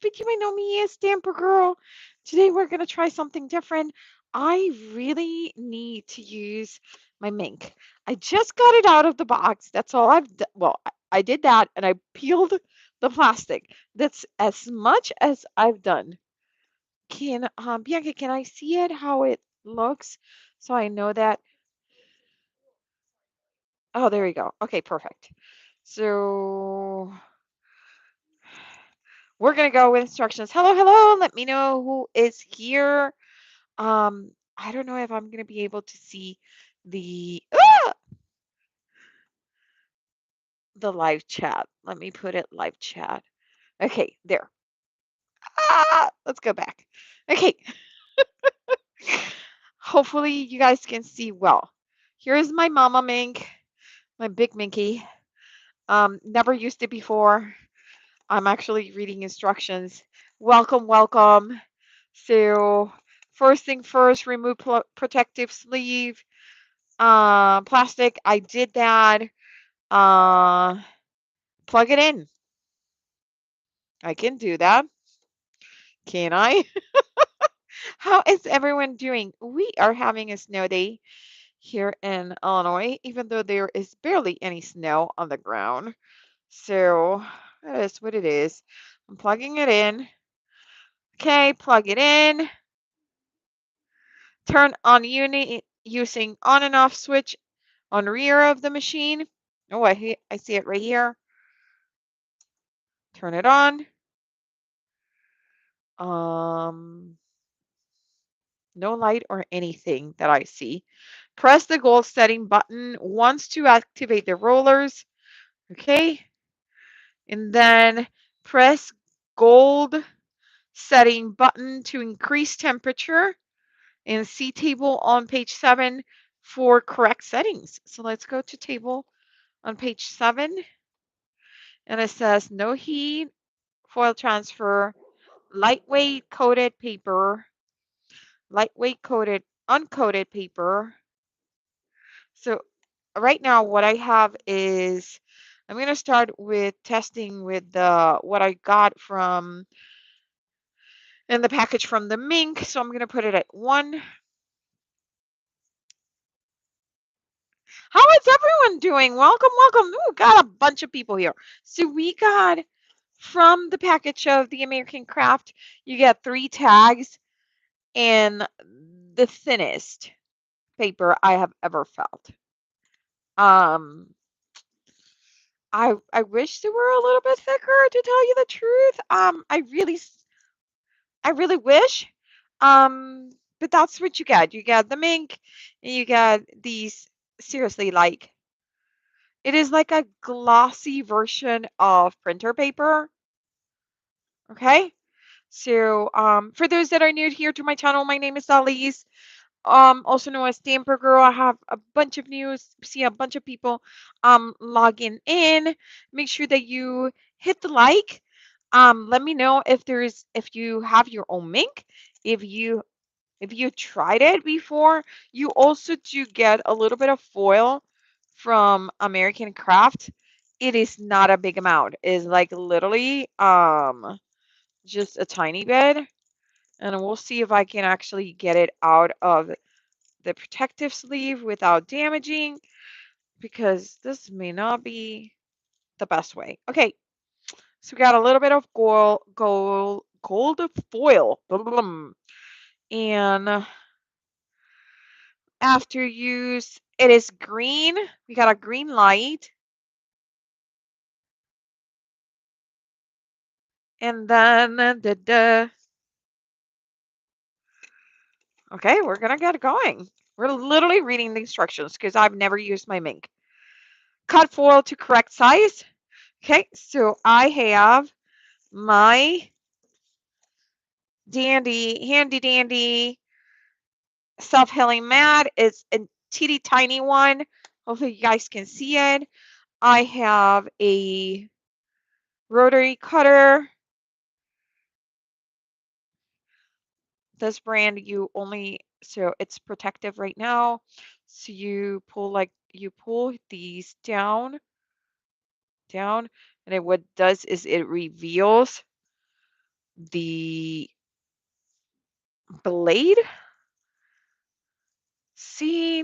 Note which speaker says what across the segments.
Speaker 1: with you. I know me as Stamprgrl. Today we're going to try something different. I really need to use my mink. I just got it out of the box. That's all I've done. Well, I did that and I peeled the plastic. That's as much as I've done. Can Bianca, can I see it how it looks so I know that? Oh, there you go. Okay, perfect. So we're gonna go with instructions. Hello, hello. Let me know who is here. I don't know if I'm gonna be able to see the the live chat. Let me put it live chat. Okay, there. Let's go back. Okay. Hopefully you guys can see well. Here's my mama mink, my big minky. Never used it before. I'm actually reading instructions. Welcome, welcome. So first thing first, remove protective sleeve. Plastic. I did that. Uh, Plug it in. I can do that. Can I? How is everyone doing? We are having a snow day here in Illinois, even though there is barely any snow on the ground. So that is what it is. I'm plugging it in. Okay, plug it in. Turn on unit using on and off switch on rear of the machine. Oh, I see it right here. Turn it on. Um, no light or anything that I see. Press the gold setting button once to activate the rollers. Okay. And then press gold setting button to increase temperature and see table on page 7 for correct settings. So let's go to table on page 7 and it says no heat, foil transfer, lightweight coated paper, lightweight coated, uncoated paper. So right now what I have is I'm going to start with testing with the what I got from in the package from the mink. So I'm going to put it at 1. How is everyone doing? Welcome, welcome. Ooh, got a bunch of people here. So we got from the package of the American Craft, you get 3 tags and the thinnest paper I have ever felt. Um, I wish they were a little bit thicker to tell you the truth. I really wish. But that's what you get. You get the mink and you get these seriously like it is like a glossy version of printer paper. Okay. So for those that are new here to my channel, my name is Elise. Also known as Stamprgrl. I have a bunch of news, see a bunch of people logging in. Make sure that you hit the like. Let me know if you have your own mink, if you tried it before. You also do get a little bit of foil from American Craft. It is not a big amount. It's like literally just a tiny bit. And we'll see if I can actually get it out of the protective sleeve without damaging, because this may not be the best way. Okay, so we got a little bit of gold foil. And after use, it is green. We got a green light. And then okay, we're gonna get going. We're literally reading the instructions because I've never used my mink. Cut foil to correct size. Okay, so I have my handy dandy self-healing mat. It's a teeny tiny one. Hopefully you guys can see it. I have a rotary cutter. This brand so it's protective right now. So you pull these down, and what does is it reveals the blade. See,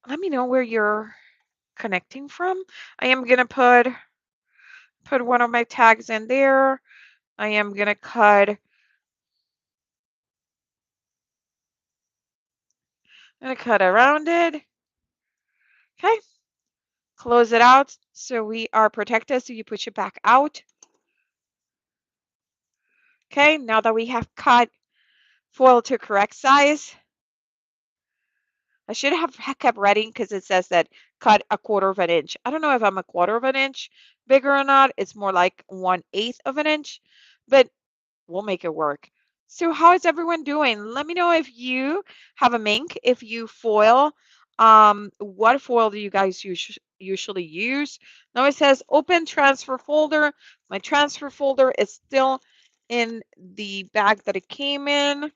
Speaker 1: let me know where you're connecting from. I am gonna put one of my tags in there. I am gonna cut. I'm gonna cut around it. Okay, close it out so we are protected. So you push it back out. Okay, now that we have cut foil to correct size, I should have kept writing because it says that cut 1/4 of an inch. I don't know if I'm 1/4 of an inch bigger or not. It's more like 1/8 of an inch, but we'll make it work. So how is everyone doing? Let me know if you have a mink, if you foil. What foil do you guys usually use? Now it says open transfer folder. My transfer folder is still in the bag that it came in.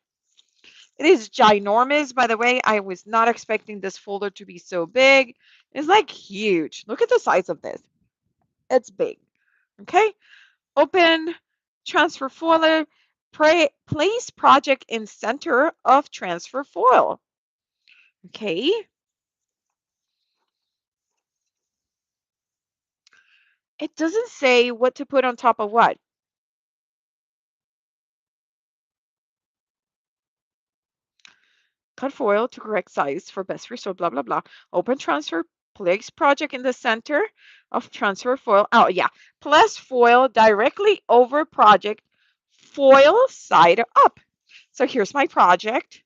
Speaker 1: It is ginormous, by the way. I was not expecting this folder to be so big. It's like huge. Look at the size of this. It's big. Okay. Open transfer folder. Place project in center of transfer foil. Okay. It doesn't say what to put on top of what. Cut foil to correct size for best result, blah, blah, blah. Open transfer, place project in the center of transfer foil. Oh, yeah. Place foil directly over project, foil side up. So here's my project.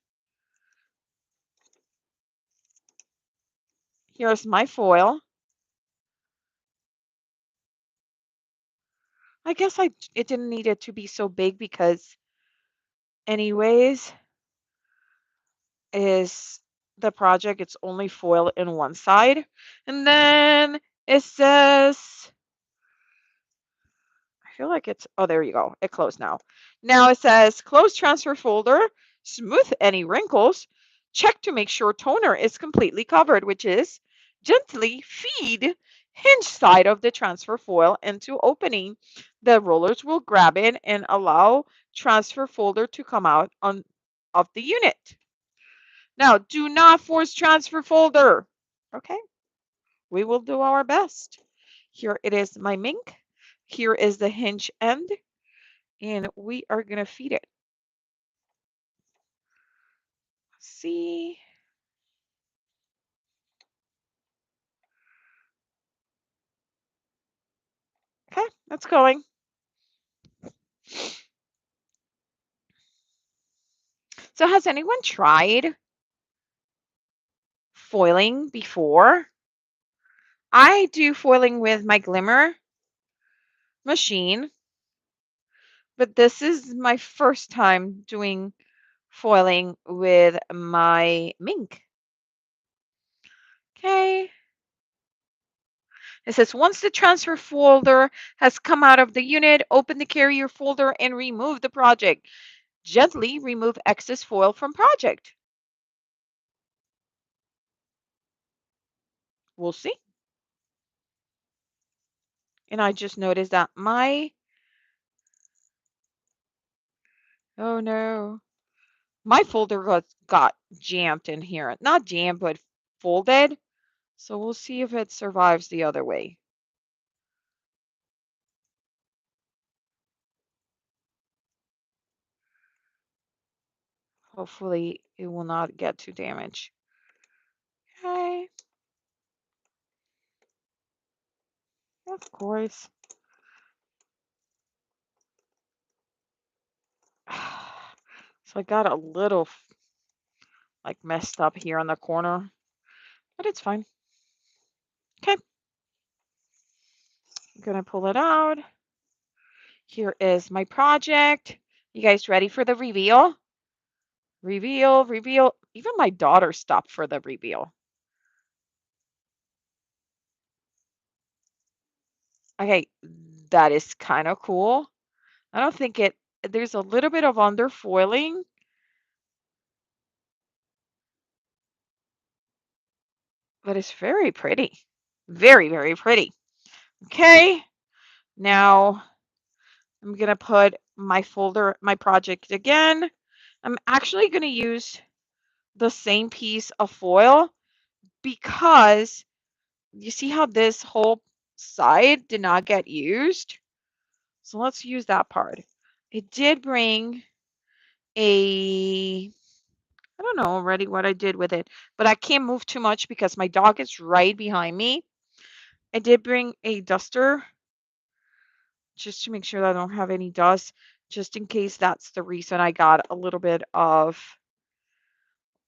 Speaker 1: Here's my foil. I guess it didn't need it to be so big because anyways, is the project, it's only foil in one side. And then it says, I feel like it's, oh, there you go. It closed now. Now it says close transfer folder, smooth any wrinkles, check to make sure toner is completely covered, which is gently feed hinge side of the transfer foil into opening. The rollers will grab it and allow transfer folder to come out on of the unit. Now, do not force transfer folder. Okay, we will do our best. Here it is, my mink. Here is the hinge end, and we are going to feed it. See? Okay, that's going. So has anyone tried foiling before? I do foiling with my glimmer machine, but this is my first time doing foiling with my mink. Okay. It says once the transfer folder has come out of the unit, open the carrier folder and remove the project. Gently remove excess foil from project. We'll see. And I just noticed that oh no, my folder got jammed in here. Not jammed, but folded. So we'll see if it survives the other way. Hopefully it will not get too damaged. Okay. Of course. So I got a little like messed up here on the corner, but it's fine. Okay. I'm gonna pull it out. Here is my project. You guys ready for the reveal? Reveal, reveal. Even my daughter stopped for the reveal. Okay, that is kind of cool. I don't think there's a little bit of underfoiling, but it's very pretty. Very, very pretty. Okay, now I'm going to put my folder, my project again. I'm actually going to use the same piece of foil because you see how this whole side did not get used? So let's use that part. It did bring a, I don't know already what I did with it, but I can't move too much because my dog is right behind me. I did bring a duster just to make sure that I don't have any dust, just in case that's the reason I got a little bit of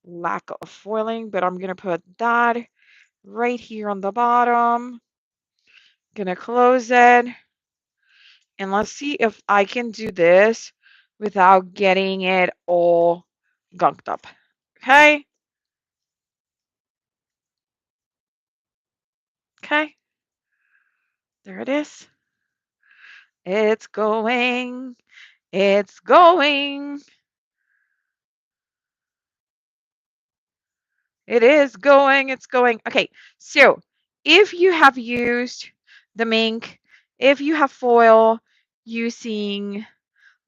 Speaker 1: lack of foiling, but I'm going to put that right here on the bottom. Going to close it. And let's see if I can do this without getting it all gunked up. Okay. Okay. There it is. It's going. It's going. It is going. It's going. Okay. So if you have used the mink, if you have foil using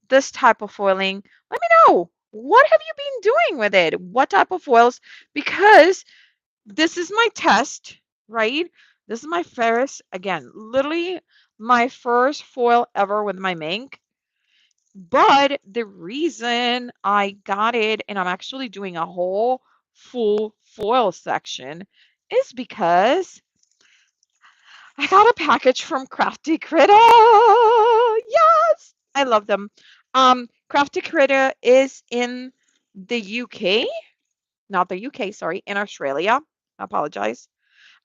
Speaker 1: this type of foiling, let me know. What have you been doing with it? What type of foils? Because this is my test, right? This is my first, again, literally my first foil ever with my mink. But the reason I got it, and I'm actually doing a whole full foil section, is because I got a package from Crafty Critter. Yes, I love them. Crafty Critter is in the UK, not the UK, sorry, in Australia. I apologize.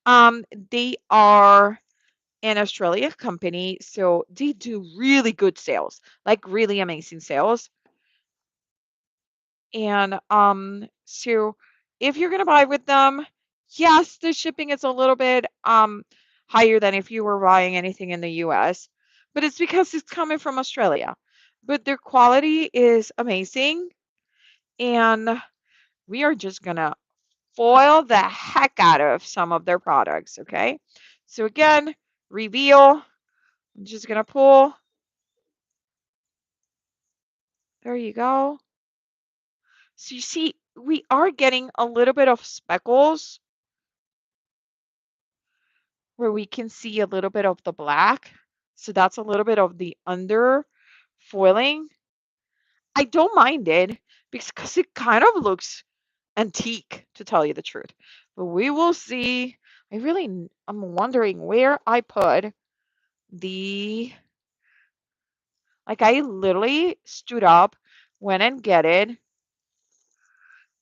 Speaker 1: They are an Australia company, so they do really good sales, like really amazing sales. And so if you're gonna buy with them, yes, the shipping is a little bit higher than if you were buying anything in the US, but it's because it's coming from Australia. But their quality is amazing, and we are just gonna foil the heck out of some of their products, okay? So again, reveal. I'm just gonna pull. There you go. So you see, we are getting a little bit of speckles where we can see a little bit of the black. So that's a little bit of the under foiling. I don't mind it because it kind of looks antique, to tell you the truth. But we will see. I'm wondering where I put the, like I literally stood up, went and get it,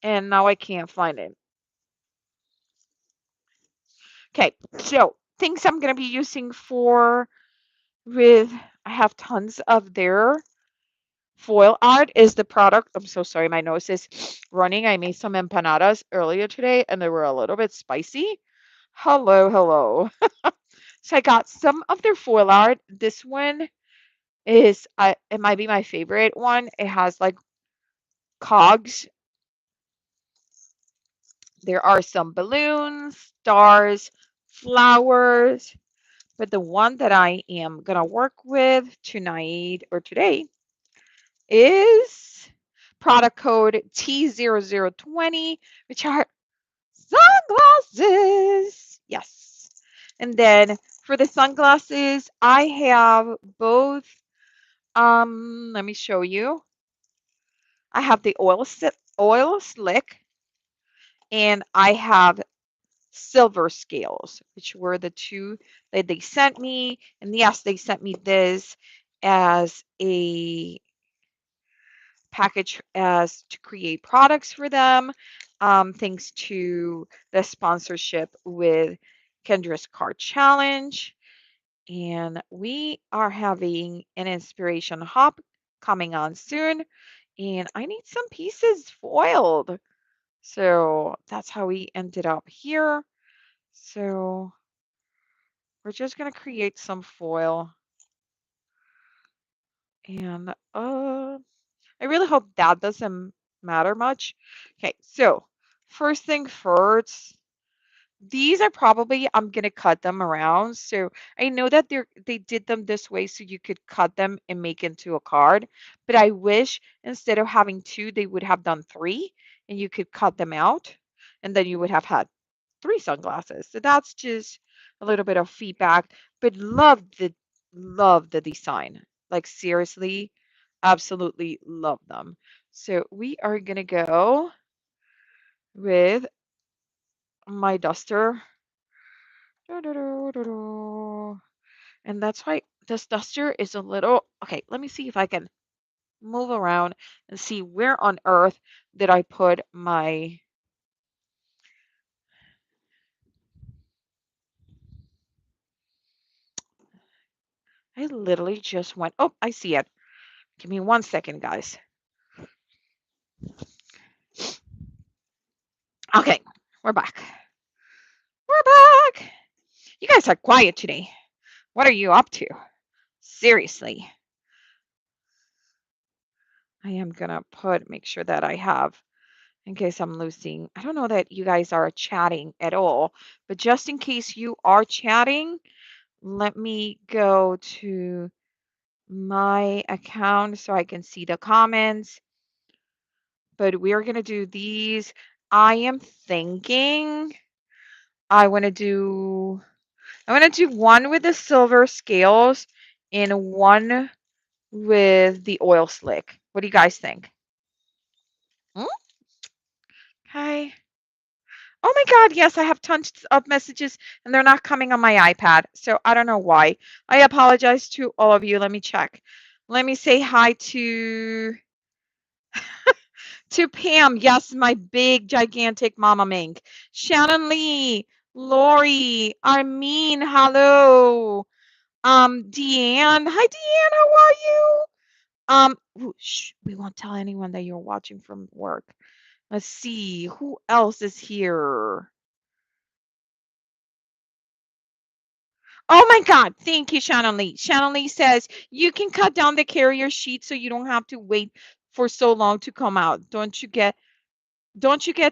Speaker 1: and now I can't find it. Okay, so things I'm going to be using for with, I have tons of their foil art is the product. I'm so sorry, my nose is running. I made some empanadas earlier today and they were a little bit spicy. Hello, hello. So I got some of their foil art. This one is, it might be my favorite one. It has like cogs. There are some balloons, stars, flowers, but the one that I am going to work with tonight or today is product code T0020, which are sunglasses. Yes. And then for the sunglasses, I have both. Let me show you. I have the oil slick, and I have silver scales, which were the two that they sent me. And yes, they sent me this as a package as to create products for them, thanks to the sponsorship with Kendra's Card Challenge. And we are having an inspiration hop coming on soon. And I need some pieces foiled. So that's how we ended up here. So we're just going to create some foil. And I really hope that doesn't matter much. Okay, so first thing first, These are probably I'm gonna cut them around. So I know that they did them this way so you could cut them and make into a card. But I wish instead of having two, they would have done three and you could cut them out and then you would have had three sunglasses. So that's just a little bit of feedback. But love the design. Like seriously, absolutely love them. So we are gonna go with my duster. Doo-doo-doo-doo-doo. And that's why this duster is a little okay. Let me see if I can move around and see where on earth did I put my. I literally just went. Oh, I see it. Give me 1 second, guys. Okay, we're back. We're back. You guys are quiet today. What are you up to? Seriously. I am gonna make sure that I have, in case I'm losing. I don't know that you guys are chatting at all, but just in case you are chatting, let me go to my account so I can see the comments. But we are gonna do these. I am thinking I want to do one with the silver scales and one with the oil slick. What do you guys think? Hmm? Okay. Oh my God, yes, I have tons of messages and they're not coming on my iPad. So I don't know why. I apologize to all of you. Let me check. Let me say hi to Pam. Yes, my big gigantic mama mink. Shannon Lee, Lori, Armin, hello. Deanne. Hi Deanne, how are you? Ooh, shh, we won't tell anyone that you're watching from work. Let's see, who else is here? Oh my God. Thank you, Shannon Lee. Shannon Lee says you can cut down the carrier sheet so you don't have to wait for so long to come out. Don't you get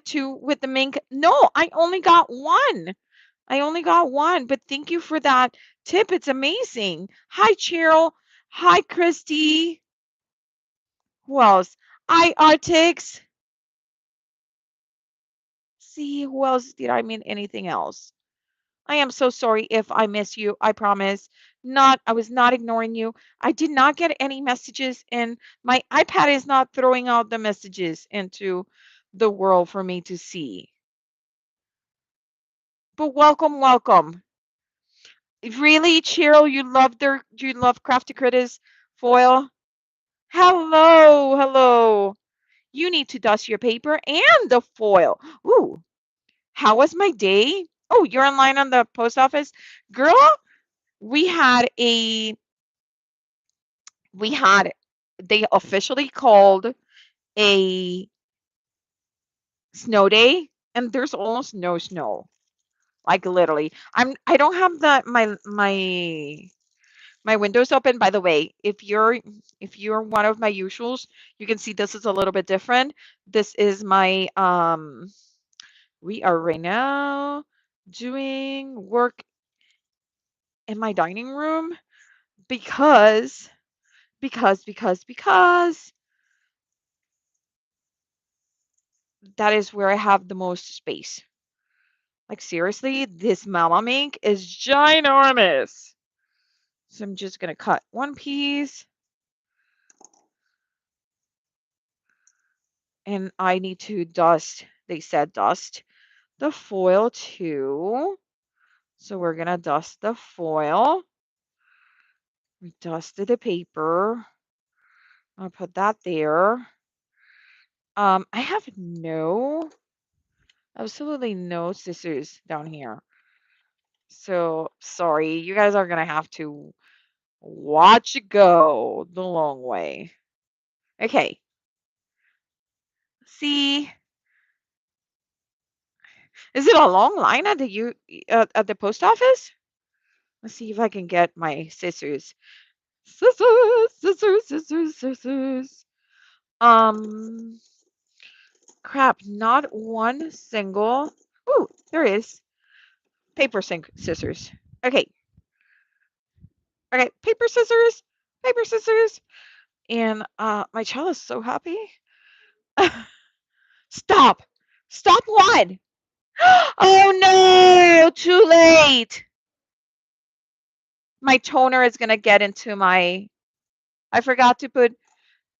Speaker 1: two with the mink? No, I only got one. I only got one, but thank you for that tip. It's amazing. Hi, Cheryl. Hi, Christy. Who else? Hi, Artix. See, who else did I mean anything else? I am so sorry if I miss you. I promise. I was not ignoring you. I did not get any messages, and my iPad is not throwing out the messages into the world for me to see. But welcome, welcome. Really, Cheryl, you love Crafty Critters foil? Hello, hello. You need to dust your paper and the foil. Ooh, how was my day? Oh, you're online on the post office? Girl, we had a we had they officially called a snow day and there's almost no snow. Like literally. I don't have my windows open. By the way, if you're one of my usuals, you can see this is a little bit different. This is my we are right now doing work in my dining room because because that is where I have the most space. Like seriously, this mama mink is ginormous. So I'm just gonna cut one piece and I need to dust. They said dust the foil too. So we're gonna dust the foil. We dusted the paper. I'll put that there. I have absolutely no scissors down here. So sorry, you guys are gonna have to watch it go the long way. Okay. See, is it a long line at the post office? Let's see if I can get my scissors. Scissors, scissors, scissors, scissors. Um, Crap, not one single. Ooh, there is. Paper, scissors. Okay. Okay. Paper, scissors. Paper, scissors. And my child is so happy. Stop. Stop what? Oh no, too late. My toner is going to get into my, I forgot to put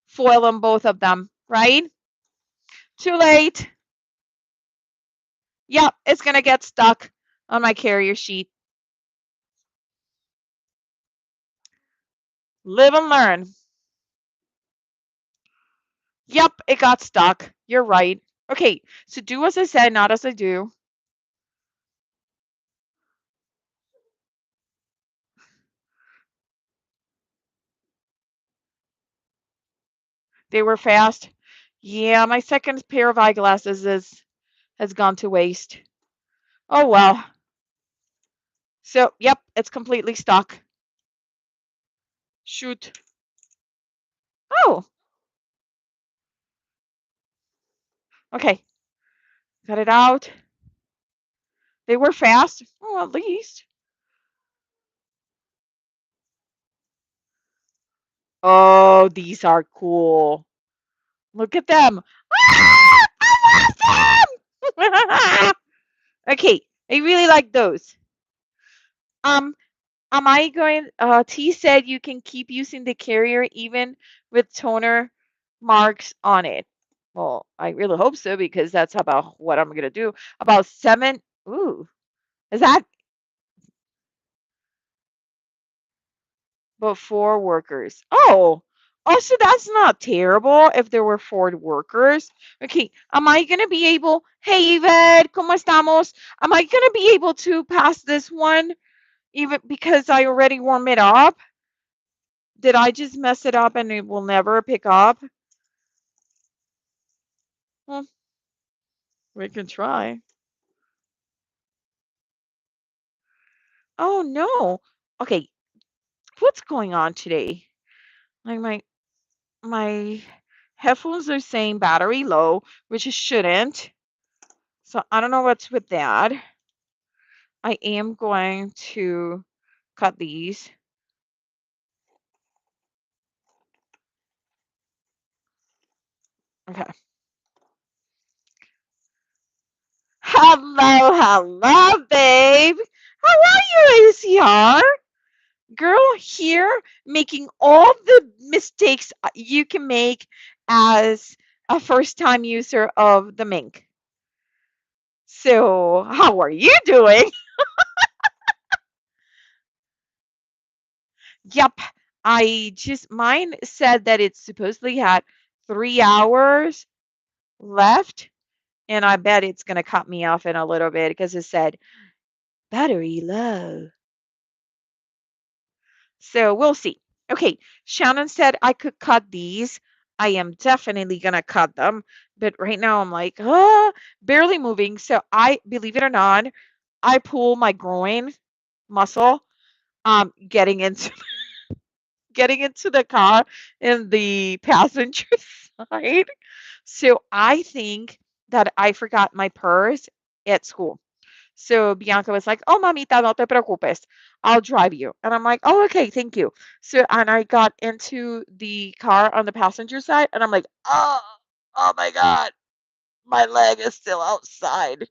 Speaker 1: foil on both of them, right? Too late. Yep, it's going to get stuck on my carrier sheet. Live and learn. Yep, it got stuck. You're right. Okay, so do as I said, not as I do. They were fast. Yeah, my second pair of eyeglasses has gone to waste. Oh well. So, yep, it's completely stuck. Shoot. Oh, okay. Got it out. They were fast. Oh, at least. Oh, these are cool. Look at them. Ah, I love them. Okay, I really like those. Um, am I going? T said you can keep using the carrier even with toner marks on it. Well, I really hope so because that's about what I'm gonna do. About seven. Ooh, is that but four workers? Oh, also that's not terrible if there were four workers. Okay, am I gonna be able? Hey, Yvette, ¿cómo estamos? Am I gonna be able to pass this one even because I already warmed it up? Did I just mess it up and it will never pick up? Well, we can try. Oh no. Okay, what's going on today? Like my headphones are saying battery low, which it shouldn't. So I don't know what's with that. I am going to cut these. Okay. Hello, hello, babe. How are you, ACR? Girl here making all the mistakes you can make as a first time user of the Mink. So, how are you doing? Yep. I just, mine said that it supposedly had 3 hours left, and I bet it's going to cut me off in a little bit because it said battery low. So we'll see. Okay, Shannon said I could cut these. I am definitely gonna cut them, but right now I'm like, barely moving. So I believe it or not, I pull my groin muscle, getting into getting into the car in the passenger side. So I think that I forgot my purse at school. So Bianca was like, "Oh, mamita, no te preocupes. I'll drive you." And I'm like, "Oh, okay, thank you." So, and I got into the car on the passenger side, and I'm like, "Oh, oh my God, my leg is still outside."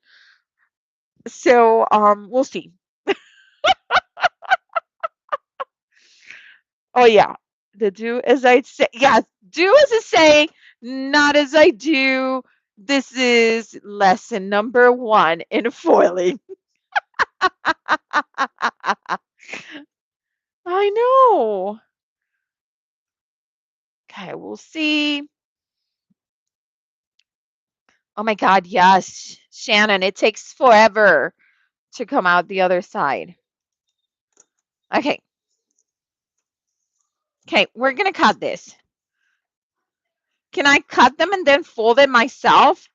Speaker 1: So, we'll see. Oh yeah, the do as I say. Yeah, do as I say, not as I do. This is lesson number one in foiling. I know. Okay, we'll see. Oh my God, yes, Shannon, it takes forever to come out the other side. Okay, okay, we're gonna cut this. Can I cut them and then fold it myself?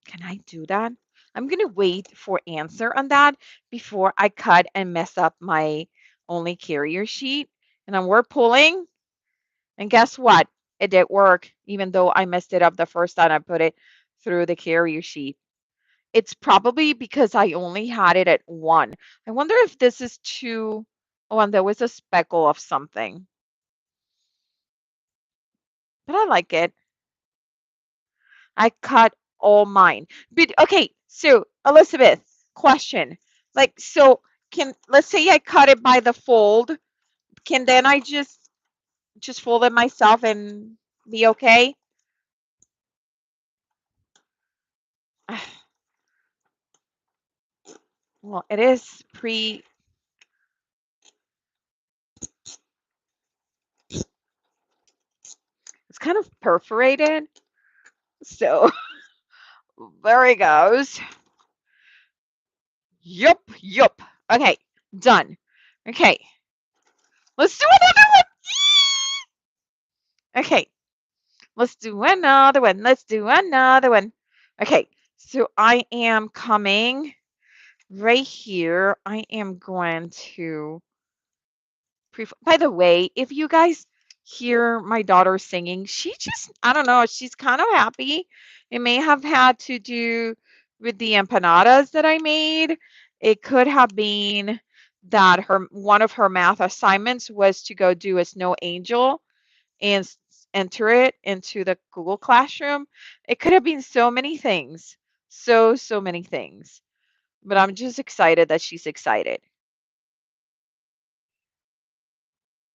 Speaker 1: Can I do that? I'm gonna wait for answer on that before I cut and mess up my only carrier sheet. And then we're pulling, and guess what? It did work, even though I messed it up the first time I put it through the carrier sheet. It's probably because I only had it at one. I wonder if this is too. Oh, and there was a speckle of something, but I like it. I cut all mine. But okay, so Elizabeth, question. Like, so can let's say I cut it by the fold. Can then I just fold it myself and be okay? Well, it is it's kind of perforated. So there it goes. Yup, yup. Okay, done. Okay, let's do another one. Okay, let's do another one. Let's do another one. Okay, so I am coming right here. I am going to by the way, if you guys hear my daughter singing, she just, I don't know, she's kind of happy. It may have had to do with the empanadas that I made. It could have been that her one of her math assignments was to go do a snow angel and enter it into the Google Classroom. It could have been so many things. So many things. But I'm just excited that she's excited.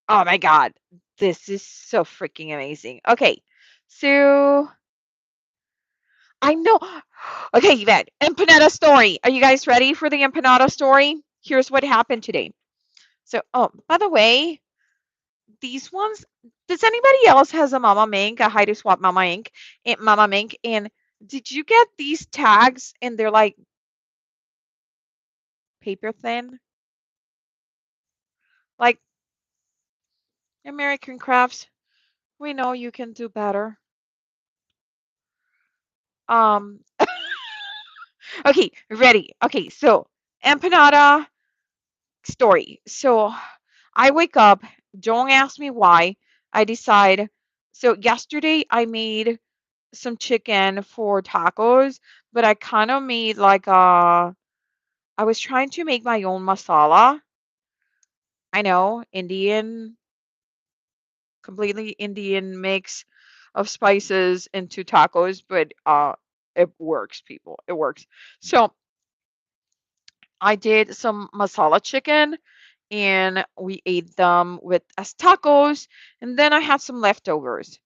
Speaker 1: Oh my God. This is so freaking amazing. Okay. So I know. Okay, Yvette, empanada story. Are you guys ready for the empanada story? Here's what happened today. So, oh, by the way, these ones, does anybody else has a Mama Mink, a Heidi Swap Mama Ink, Mama Mink? And did you get these tags and they're like paper thin? Like American Crafts, we know you can do better. Um, okay, ready. Okay, so empanada story. So I wake up, don't ask me why. I decide. So yesterday I made some chicken for tacos, but I kind of made like I was trying to make my own masala. I know, Indian, completely Indian mix of spices into tacos, but it works, people. It works. So I did some masala chicken and we ate them with as tacos. And then I had some leftovers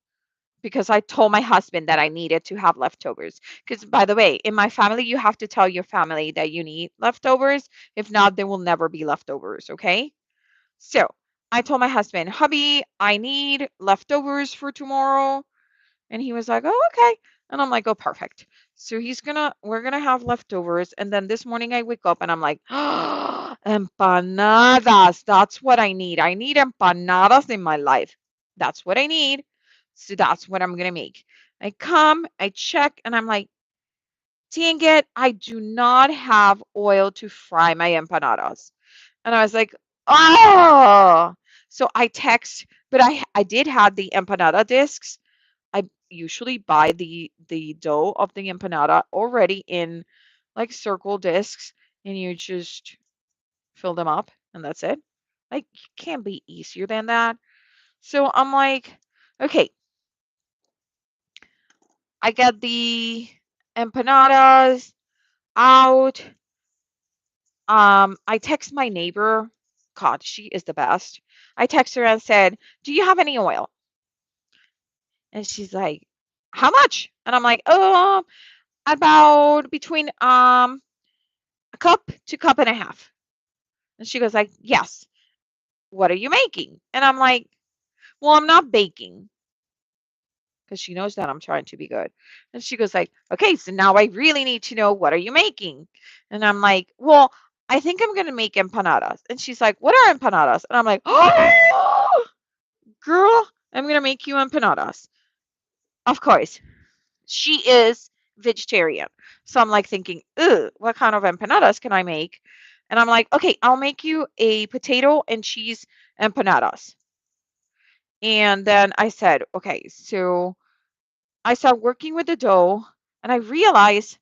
Speaker 1: because I told my husband that I needed to have leftovers. Because, by the way, in my family, you have to tell your family that you need leftovers. If not, there will never be leftovers. Okay. So I told my husband, hubby, I need leftovers for tomorrow. And he was like, "Oh, okay." And I'm like, "Oh, perfect." So we're gonna have leftovers. And then this morning I wake up and I'm like, empanadas. That's what I need. I need empanadas in my life. That's what I need. So that's what I'm gonna make. I come, I check, and I'm like, dang it, I do not have oil to fry my empanadas. And I was like, oh. So I text, but I did have the empanada discs. I usually buy the dough of the empanada already in like circle discs, and you just fill them up and that's it. Like, can't be easier than that. So I'm like, okay, I got the empanadas out. I text my neighbor. God, she is the best. I text her and said, "Do you have any oil?" And she's like, "How much?" And I'm like, "Oh, about between a cup to cup and a half." And she goes like, "Yes." "What are you making?" And I'm like, "Well, I'm not baking," because she knows that I'm trying to be good. And she goes like, "Okay, so now I really need to know, what are you making?" And I'm like, "Well, I think I'm gonna make empanadas." And she's like, "What are empanadas?" And I'm like, "Oh, girl, I'm gonna make you empanadas." Of course, she is vegetarian. So I'm like thinking, "Ugh, what kind of empanadas can I make?" And I'm like, "Okay, I'll make you a potato and cheese empanadas." And then I said, "Okay." So I started working with the dough. And I realize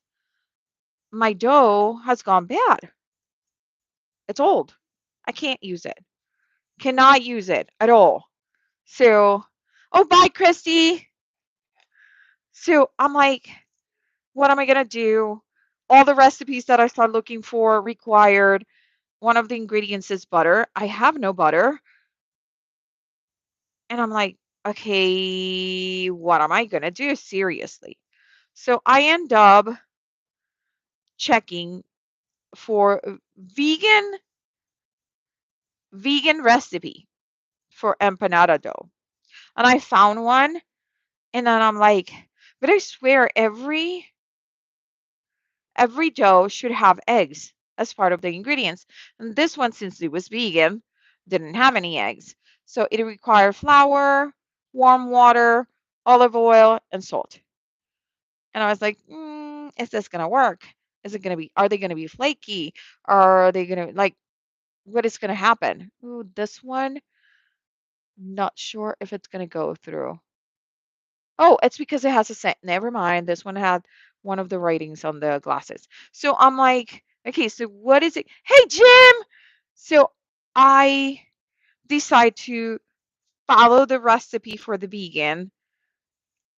Speaker 1: my dough has gone bad. It's old. I can't use it. Cannot use it at all. So, oh, bye, Christy. So I'm like, what am I going to do? All the recipes that I started looking for required one of the ingredients is butter. I have no butter. And I'm like, okay, what am I going to do? Seriously. So I end up checking for vegan recipe for empanada dough. And I found one and then I'm like, but I swear every dough should have eggs as part of the ingredients. And this one, since it was vegan, didn't have any eggs. So it required flour, warm water, olive oil, and salt. And I was like, is this going to work? Is it going to be, are they going to be flaky? Are they going to, like, what is going to happen? Ooh, this one, not sure if it's going to go through. Oh, it's because it has a scent. Never mind. This one had one of the writings on the glasses. So I'm like, okay, so what is it? Hey, Jim. So I decide to follow the recipe for the vegan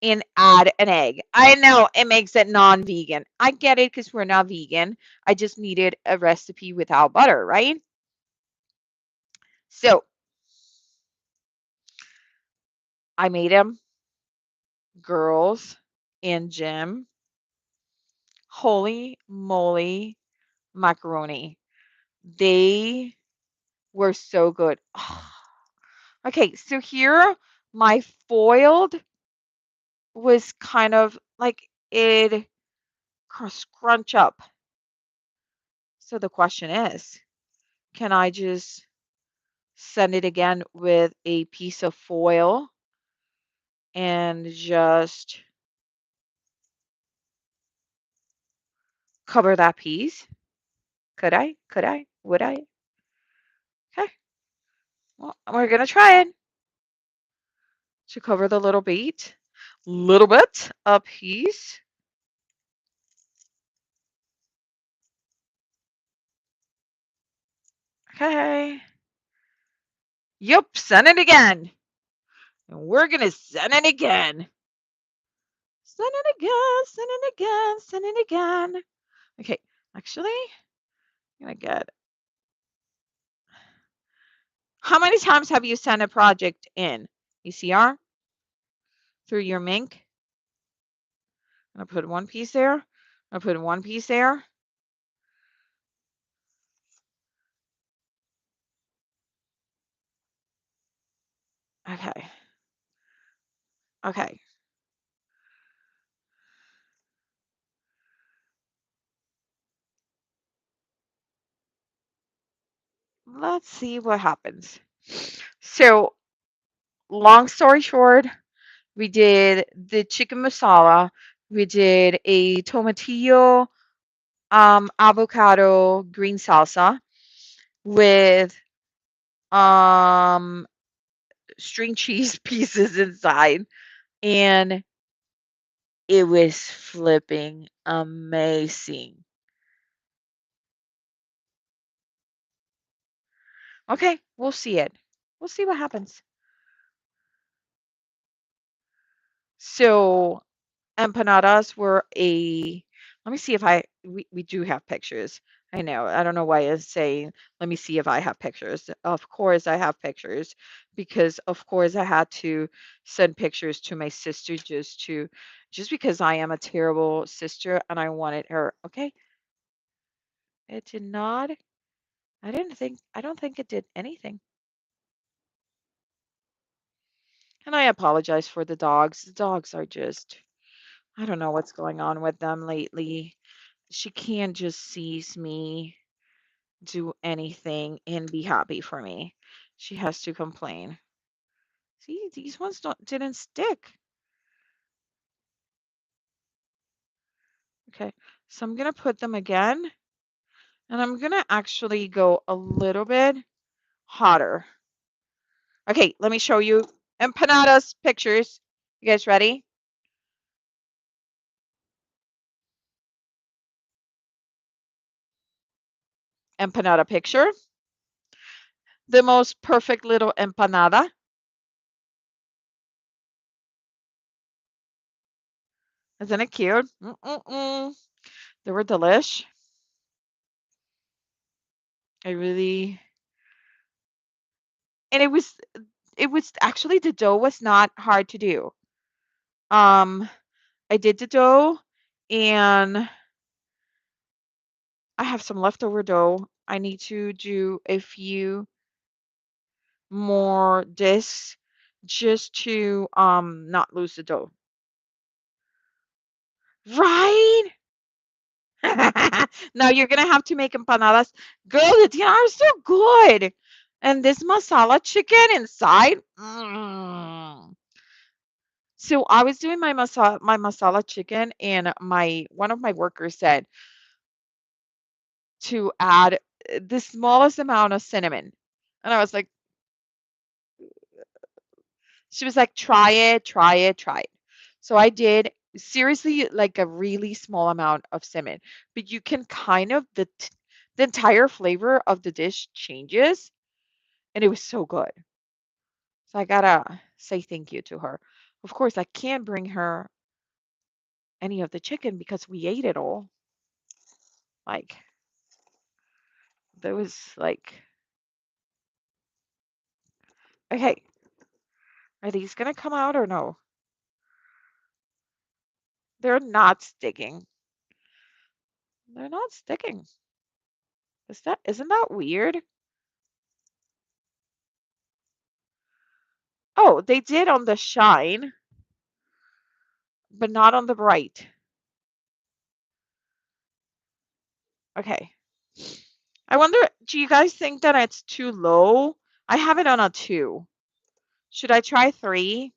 Speaker 1: and add an egg. I know it makes it non-vegan. I get it because we're not vegan. I just needed a recipe without butter, right? So I made them, girls and Jim. Holy moly, macaroni. They were so good. Okay, so here my foiled was kind of like it scrunch up. So the question is, can I just send it again with a piece of foil and just cover that piece? Could I? Could I? Would I? Okay, well, we're gonna try it to cover the little bit, a piece. Okay. Yep, send it again. And we're gonna send it again. Send it again, send it again, send it again. Okay, actually, I'm gonna get. How many times have you sent a project in ECR through your Mink? I'm gonna put one piece there. I'm gonna put one piece there. Okay. Okay. Let's see what happens. So, long story short, we did the chicken masala. We did a tomatillo avocado green salsa with um string cheese pieces inside, and it was flipping amazing. Okay, we'll see it. We'll see what happens. So empanadas were a, let me see if we do have pictures. I know. I don't know why it's saying, let me see if I have pictures. Of course I have pictures because of course I had to send pictures to my sister just because I am a terrible sister and I wanted her. Okay. It did not. I don't think it did anything. And I apologize for the dogs. The dogs are just, I don't know what's going on with them lately. She can't just sees me do anything and be happy for me. She has to complain. See, these ones didn't stick. Okay, so I'm gonna put them again, and I'm gonna actually go a little bit hotter. Okay, let me show you empanadas pictures. You guys ready? empanada picture. The most perfect little empanada. Isn't it cute? Mm-mm-mm. They were delish. I really, and it was actually the dough was not hard to do. Um, I did the dough, and I have some leftover dough. I need to do a few more discs just to not lose the dough. Right? Now you're gonna have to make empanadas. Girl, the dinner are so good. And this masala chicken inside. So I was doing my masala chicken, and my one of my workers said to add the smallest amount of cinnamon. And I was like, she was like, try it, try it, try it. So I did seriously like a really small amount of cinnamon, but you can kind of the entire flavor of the dish changes, and it was so good. So I gotta say thank you to her. Of course, I can't bring her any of the chicken because we ate it all. Like there was like, okay, are these gonna come out or no? They're not sticking. They're not sticking. Isn't that weird? Oh, they did on the shine, but not on the bright. Okay. I wonder, do you guys think that it's too low? I have it on a 2. Should I try 3?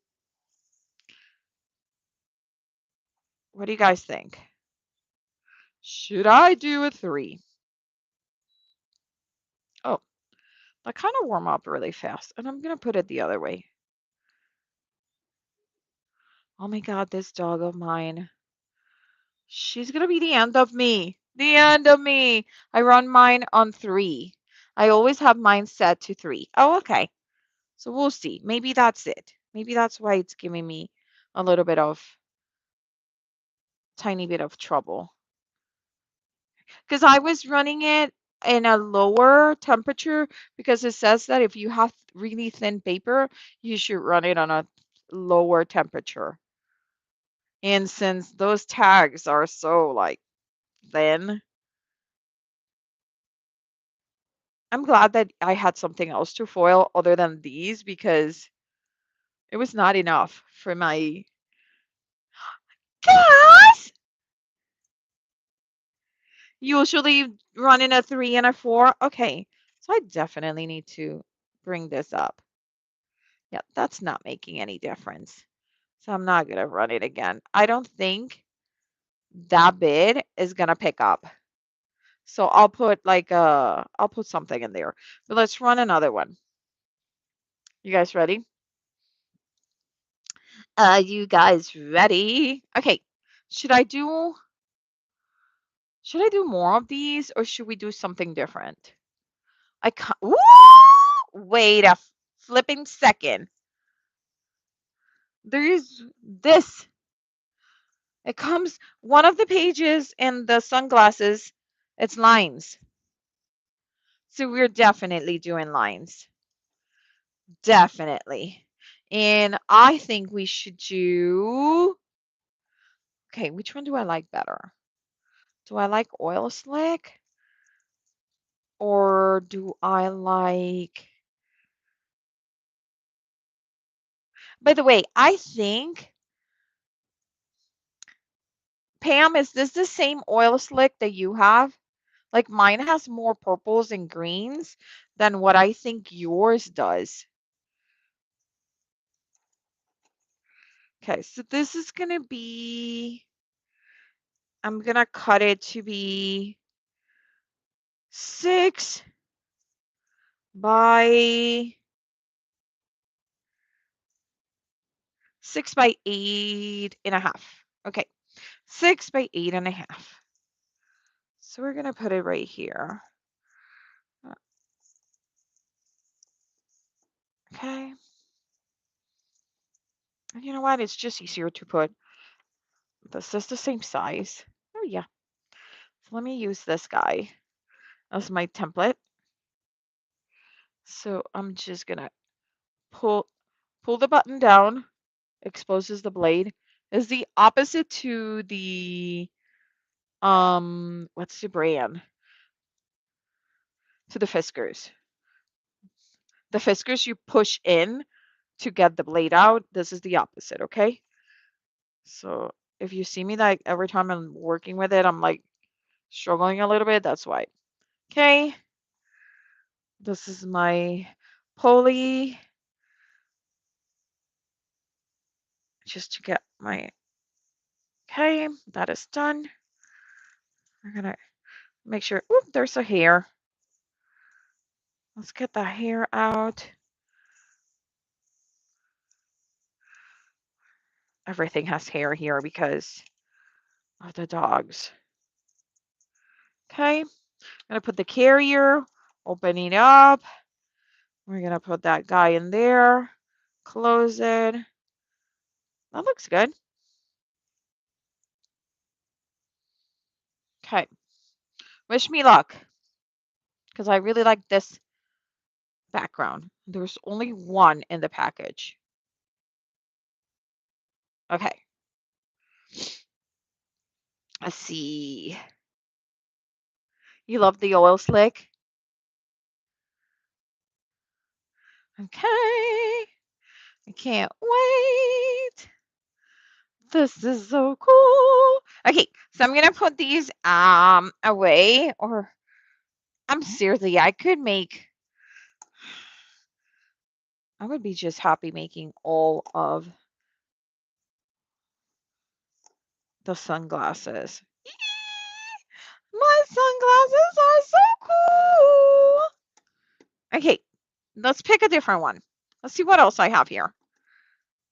Speaker 1: What do you guys think? Should I do a 3? Oh, that kind of warm up really fast. And I'm going to put it the other way. Oh my God, this dog of mine. She's going to be the end of me. The end of me. I run mine on 3. I always have mine set to 3. Oh, okay. So we'll see. Maybe that's it. Maybe that's why it's giving me a little bit of tiny bit of trouble. Because I was running it in a lower temperature because it says that if you have really thin paper, you should run it on a lower temperature. And since those tags are so like thin, I'm glad that I had something else to foil other than these because it was not enough for my gas. Usually running a 3 and a 4. Okay, so I definitely need to bring this up. Yeah, that's not making any difference. So I'm not gonna run it again. I don't think that bid is gonna pick up. So I'll put something in there. But let's run another one. You guys ready? You guys ready? Okay. Should I do should I do more of these or should we do something different? Woo! Wait a flipping second. There's this. It comes one of the pages in the sunglasses, it's lines. So we're definitely doing lines. Definitely. And I think we should do, okay, which one do I like better? Do I like oil slick or do I like, by the way, I think, Pam, is this the same oil slick that you have? Like mine has more purples and greens than what I think yours does. Okay, so this is going to be, I'm going to cut it to be 6 by 8.5. Okay, 6 by 8.5. So we're going to put it right here. Okay. And you know what? It's just easier to put. This is the same size. Oh, yeah. So let me use this guy as my template. So I'm just going to pull the button down, exposes the blade. Is the opposite to the, what's the brand? To the Fiskars. The Fiskars you push in to get the blade out. This is the opposite, okay? So if you see me like every time I'm working with it, I'm like struggling a little bit. That's why. Okay. This is my pulley. Just to get my, okay, that is done. I'm gonna make sure, oop, there's a hair. Let's get the hair out. Everything has hair here because of the dogs. Okay, I'm gonna put the carrier, open it up. We're gonna put that guy in there, close it. That looks good. Okay, wish me luck because I really like this background. There's only one in the package. Okay, let's see. You love the oil slick? Okay, I can't wait. This is so cool. Okay, so I'm gonna put these away, or I'm seriously, I would be just happy making all of the sunglasses. My sunglasses are so cool. Okay, let's pick a different one. Let's see what else I have here.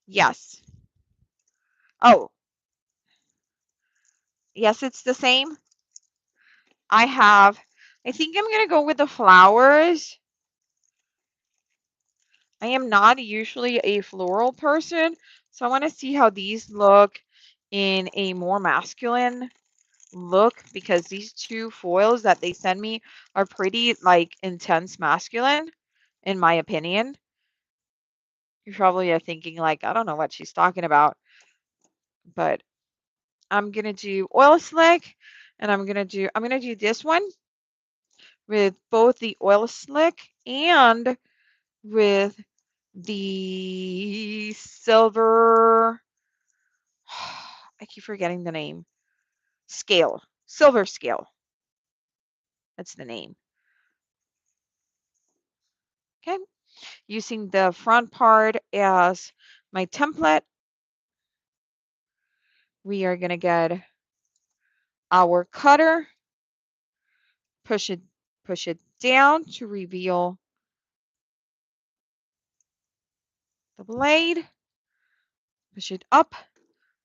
Speaker 1: Yes. Oh, yes, it's the same. I think I'm going to go with the flowers. I am not usually a floral person, so I want to see how these look in a more masculine look, because these two foils that they send me are pretty like intense masculine, in my opinion. You probably are thinking like, I don't know what she's talking about, but I'm gonna do oil slick, and I'm gonna do this one with both the oil slick and with the silver. I keep forgetting the name. Scale, silver scale. That's the name. Okay, using the front part as my template, we are gonna get our cutter, push it down to reveal the blade, push it up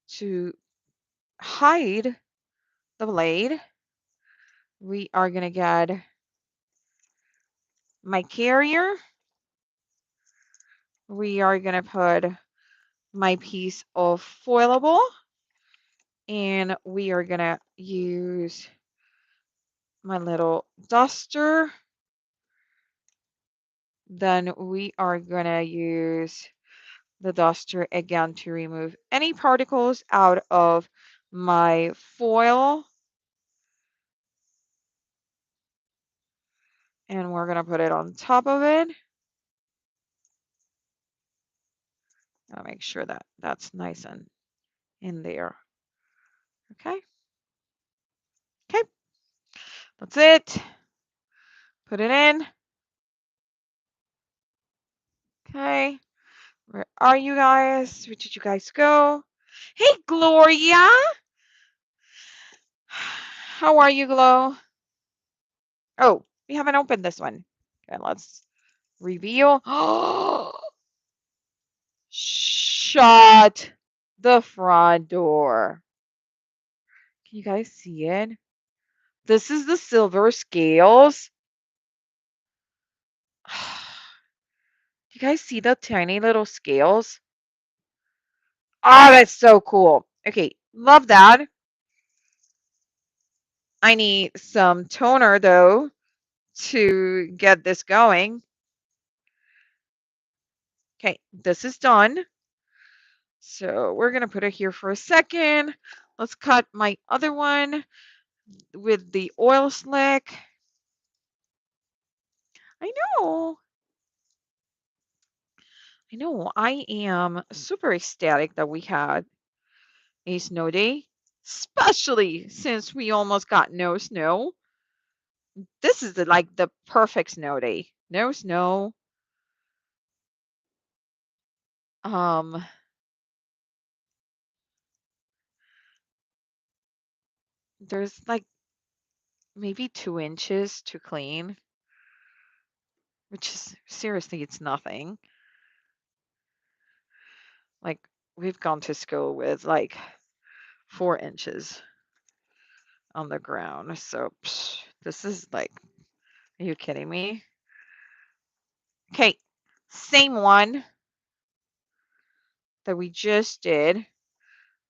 Speaker 1: to hide the blade. We are gonna get my carrier. We are gonna put my piece of foilable, and we are gonna use my little duster. Then we are gonna use the duster again to remove any particles out of my foil. And we're gonna put it on top of it. I'll make sure that that's nice and in there. Okay. Okay. That's it. Put it in. Okay. Where are you guys? Where did you guys go? Hey, Gloria. How are you, Glo? Oh, we haven't opened this one. Okay, let's reveal. Shut the front door. Can you guys see it? This is the silver scales. You guys see the tiny little scales? Oh, that's so cool. Okay, love that. I need some toner though to get this going. Okay, this is done. So we're gonna put it here for a second. Let's cut my other one with the oil slick. I know, I know. I am super ecstatic that we had a snow day, especially since we almost got no snow. This is like the perfect snow day. No snow. Um, there's like maybe 2 inches to clean, which is seriously, it's nothing. Like we've gone to school with like 4 inches on the ground. So this is like, are you kidding me? Okay, same one that we just did.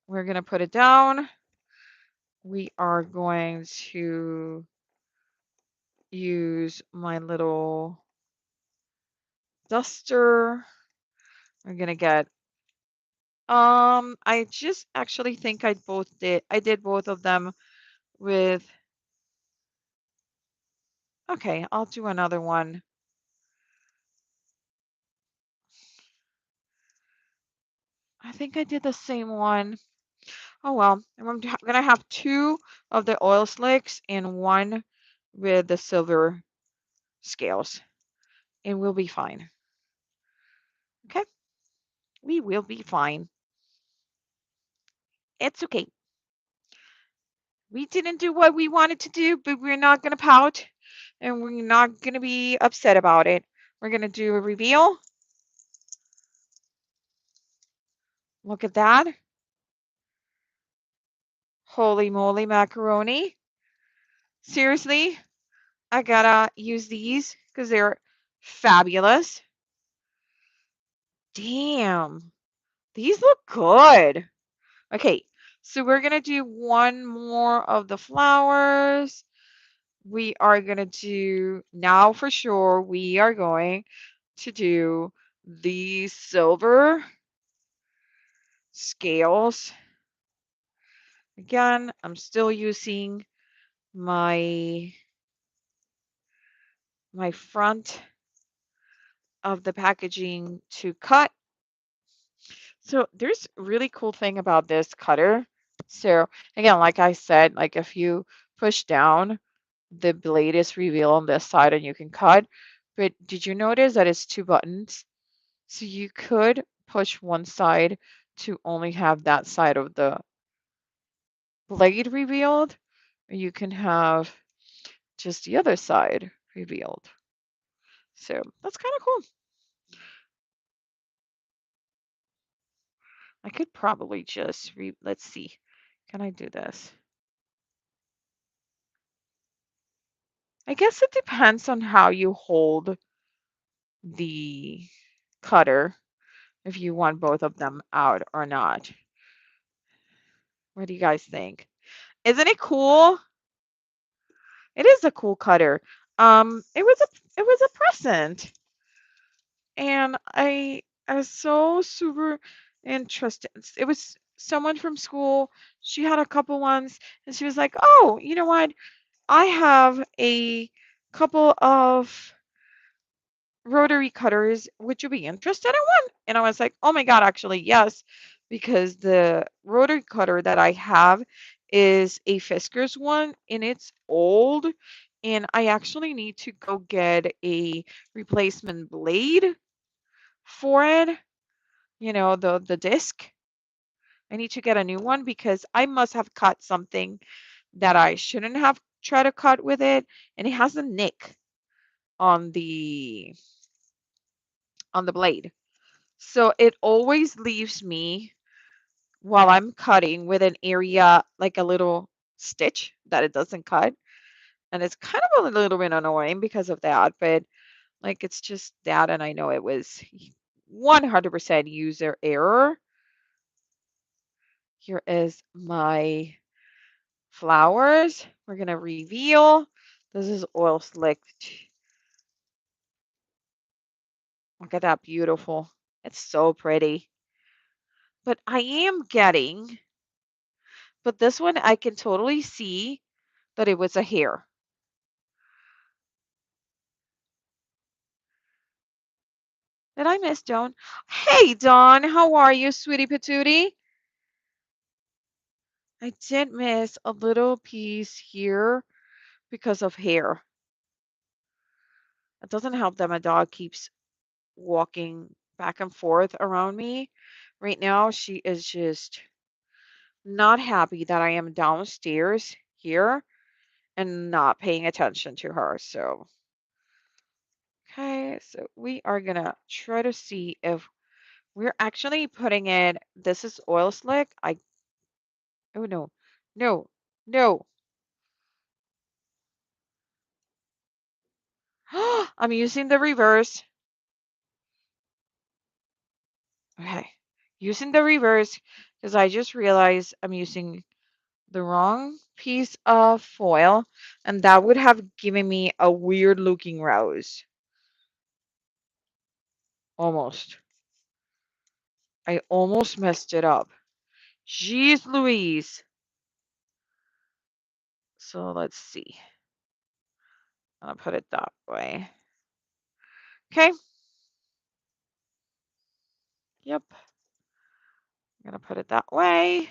Speaker 1: We're gonna put it down. We are going to use my little duster. We're gonna get I just actually think I did both of them with okay, I'll do another one. I think I did the same one. Oh well, I'm gonna have two of the oil slicks and one with the silver scales, and we'll be fine. Okay, we will be fine. It's okay. We didn't do what we wanted to do, but we're not gonna pout, and we're not gonna be upset about it. We're gonna do a reveal. Look at that. Holy moly macaroni. Seriously, I gotta use these because they're fabulous. Damn, these look good. Okay, so we're gonna do one more of the flowers. We are gonna do, now for sure, we are going to do the silver scales. Again, I'm still using my front of the packaging to cut. So there's a really cool thing about this cutter. So again, like I said, like if you push down, the blade is revealed on this side and you can cut. But did you notice that it's 2 buttons? So you could push one side to only have that side of the blade revealed, or you can have just the other side revealed. So that's kind of cool. I could probably just let's see. Can I do this? I guess it depends on how you hold the cutter, if you want both of them out or not. What do you guys think? Isn't it cool? It is a cool cutter. It was a present, and I was so super interested. It was someone from school. She had a couple ones, and she was like, "Oh, you know what? I have a couple of rotary cutters. Would you be interested in one?" And I was like, "Oh my God, actually, yes," because the rotary cutter that I have is a Fisker's one and it's old. And I actually need to go get a replacement blade for it, the disc. I need to get a new one because I must have cut something that I shouldn't have tried to cut with it. And it has a nick on the blade. So it always leaves me while I'm cutting with an area like a little stitch that it doesn't cut. And it's kind of a little bit annoying because of that. But Like it's just that, and I know it was 100% user error. Here is my flowers. We're gonna reveal. This is oil slicked. Look at that, beautiful. It's so pretty. But I am getting, but this one I can totally see that it was a hair. Did I miss Dawn? Hey, Dawn, how are you, sweetie patootie? I did miss a little piece here because of hair. It doesn't help that my dog keeps walking back and forth around me. Right now, she is just not happy that I am downstairs here and not paying attention to her. So, okay, so we are gonna try to see if we're actually putting in, this is oil slick. Oh no, no, no. I'm using the reverse. Okay, using the reverse because I just realized I'm using the wrong piece of foil and that would have given me a weird looking rose. Almost. I almost messed it up. Jeez Louise. So let's see. I'll put it that way. Okay. Yep. I'm gonna put it that way.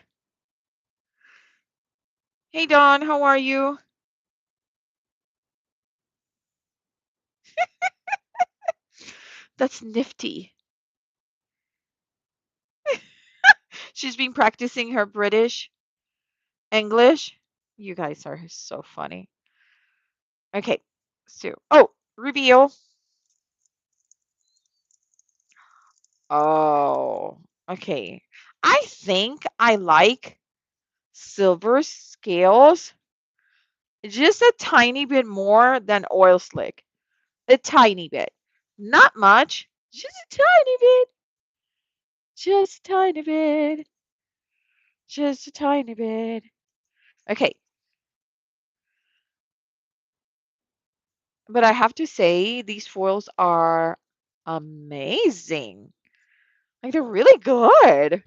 Speaker 1: Hey Dawn, how are you? That's nifty. She's been practicing her British English. You guys are so funny. Okay. So, oh, reveal. Oh, okay. I think I like silver scales just a tiny bit more than oil slick. A tiny bit. Not much, just a tiny bit. Just a tiny bit. Just a tiny bit. Okay, but I have to say these foils are amazing. Like they're really good.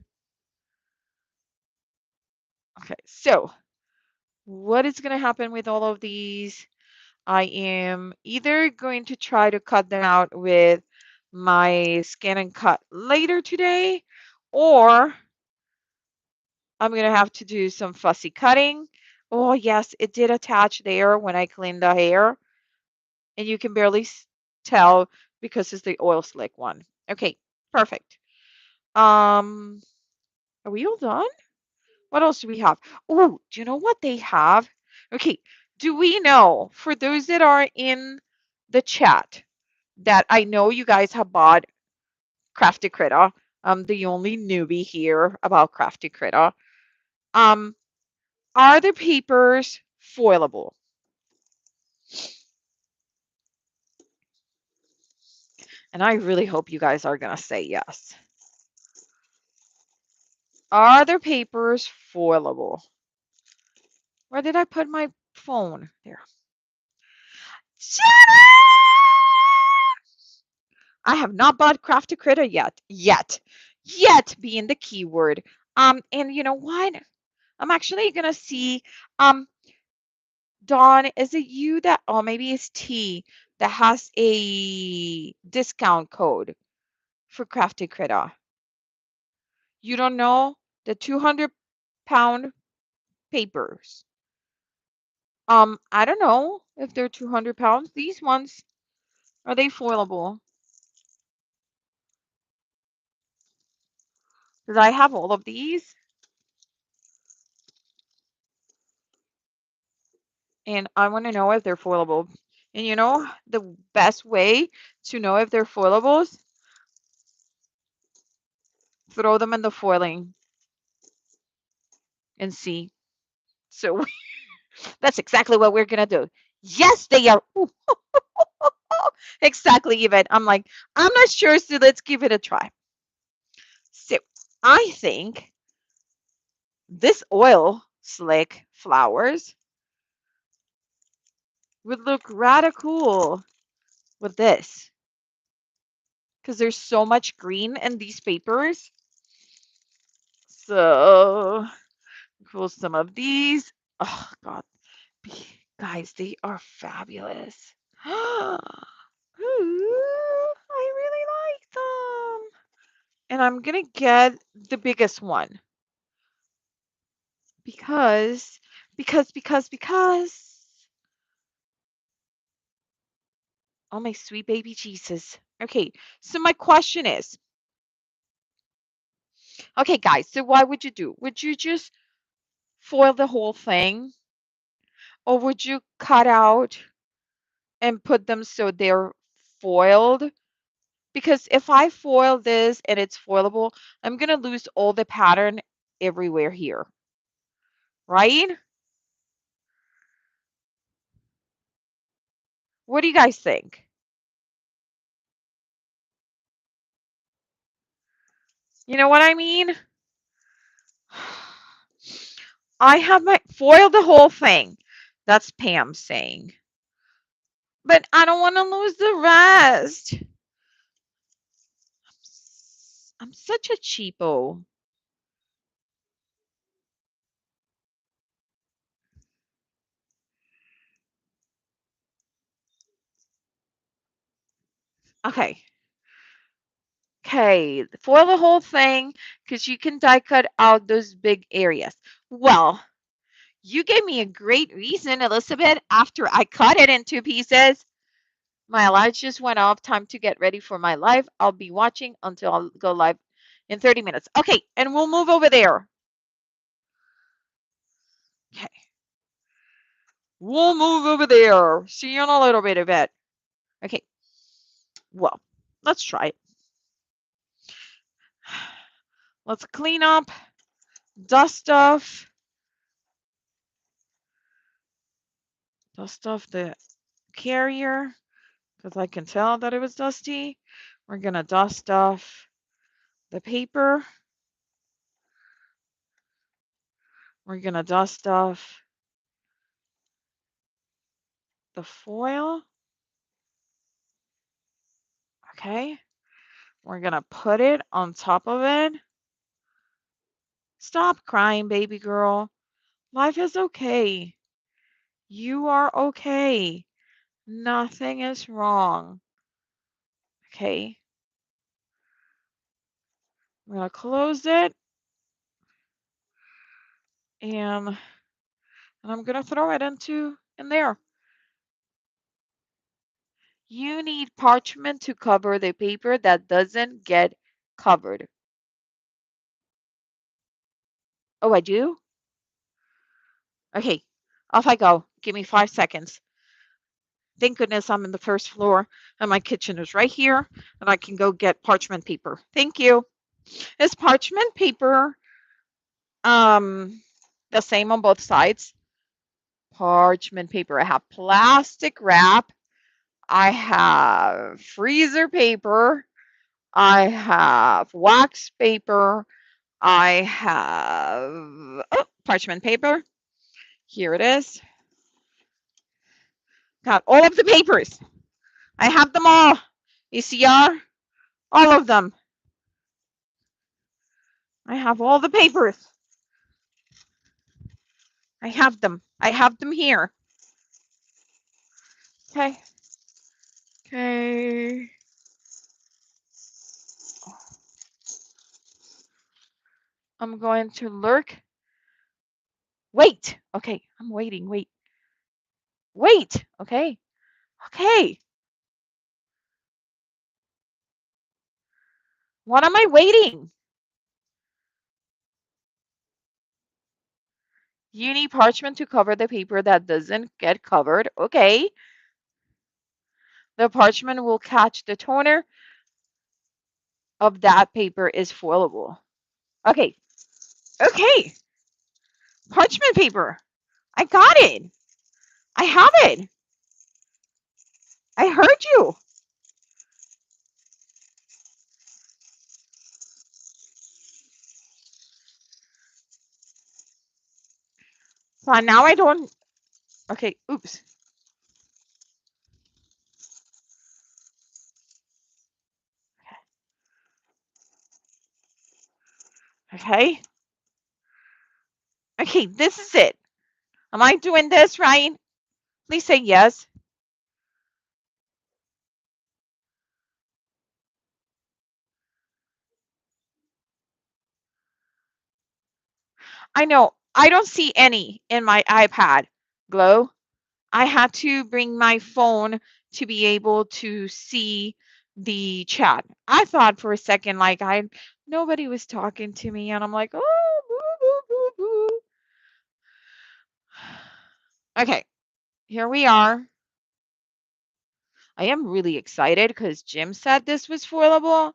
Speaker 1: Okay, so what is going to happen with all of these? I am either going to try to cut them out with my scan and cut later today, or I'm going to have to do some fussy cutting. Oh, yes, it did attach there when I cleaned the hair, and you can barely tell because it's the oil slick one. Okay, perfect. Um, are we all done? What else do we have? Oh, do you know what they have? Okay, do we know, for those that are in the chat, that I know you guys have bought Crafty Critter. I'm the only newbie here about Crafty Critter. Um, are the papers foilable? And I really hope you guys are gonna say yes. Are the papers foilable? Where did I put my phone? There. Shut up! I have not bought Crafty Critter yet. Yet being the keyword. And you know what? I'm actually gonna see. Dawn, is it you that, oh, maybe it's T that has a discount code for Crafty Critter? You don't know the 200-pound papers. I don't know if they're 200 pounds. These ones, are they foilable? Because I have all of these, and I want to know if they're foilable. And you know, the best way to know if they're foilables, throw them in the foiling and see. So that's exactly what we're gonna do. Yes, they are. Ooh, Exactly, even. I'm like, I'm not sure, so let's give it a try. So I think this oil slick flowers would look rather cool with this because there's so much green in these papers. So pull some of these. Oh God, guys, they are fabulous. Ooh, I really like them. And I'm gonna get the biggest one because, because. Oh my sweet baby Jesus. Okay, so my question is, okay, guys, so what would you do? Would you just foil the whole thing, or would you cut out and put them so they're foiled? Because if I foil this and it's foilable, I'm gonna lose all the pattern everywhere here, right? What do you guys think? You know what I mean? I have my foil the whole thing. That's Pam saying. But I don't want to lose the rest. I'm such a cheapo. Okay. Okay. Foil the whole thing because you can die cut out those big areas. Well, you gave me a great reason, Elizabeth, after I cut it in two pieces. My lights just went off. Time to get ready for my live. I'll be watching until I'll go live in 30 minutes. Okay, and we'll move over there. Okay. We'll move over there. See you in a little bit of it. Okay. Well, let's try it. Let's clean up, dust off the carrier because I can tell that it was dusty. We're going to dust off the paper. We're going to dust off the foil. Okay. We're going to put it on top of it. Stop crying, baby girl. Life is okay. You are okay. Nothing is wrong. Okay. I'm going to close it. And I'm going to throw it in there. You need parchment to cover the paper that doesn't get covered. Oh, I do? Okay, off I go. Give me 5 seconds. Thank goodness I'm in the first floor and my kitchen is right here and I can go get parchment paper. Thank you. Is parchment paper the same on both sides? Parchment paper. I have plastic wrap. I have freezer paper. I have wax paper. I have parchment paper. Here it is. Got all of the papers. I have them all. ECR, all of them. I have all the papers. I have them. I have them here. Okay. Okay. I'm going to lurk. Wait. Okay. I'm waiting. Wait. Wait. Okay. Okay. What am I waiting? You need parchment to cover the paper that doesn't get covered. Okay. The parchment will catch the toner of that paper is foilable. Okay. Okay. Parchment paper. I got it. I have it. I heard you. So now I don't. Okay, oops. Okay. Okay, this is it. Am I doing this right? Please say yes. I know. I don't see any in my iPad, Glow. I had to bring my phone to be able to see the chat. I thought for a second like I nobody was talking to me and I'm like, "Oh, boo, boo, boo, boo." Okay, here we are. I am really excited because Jim said this was foilable.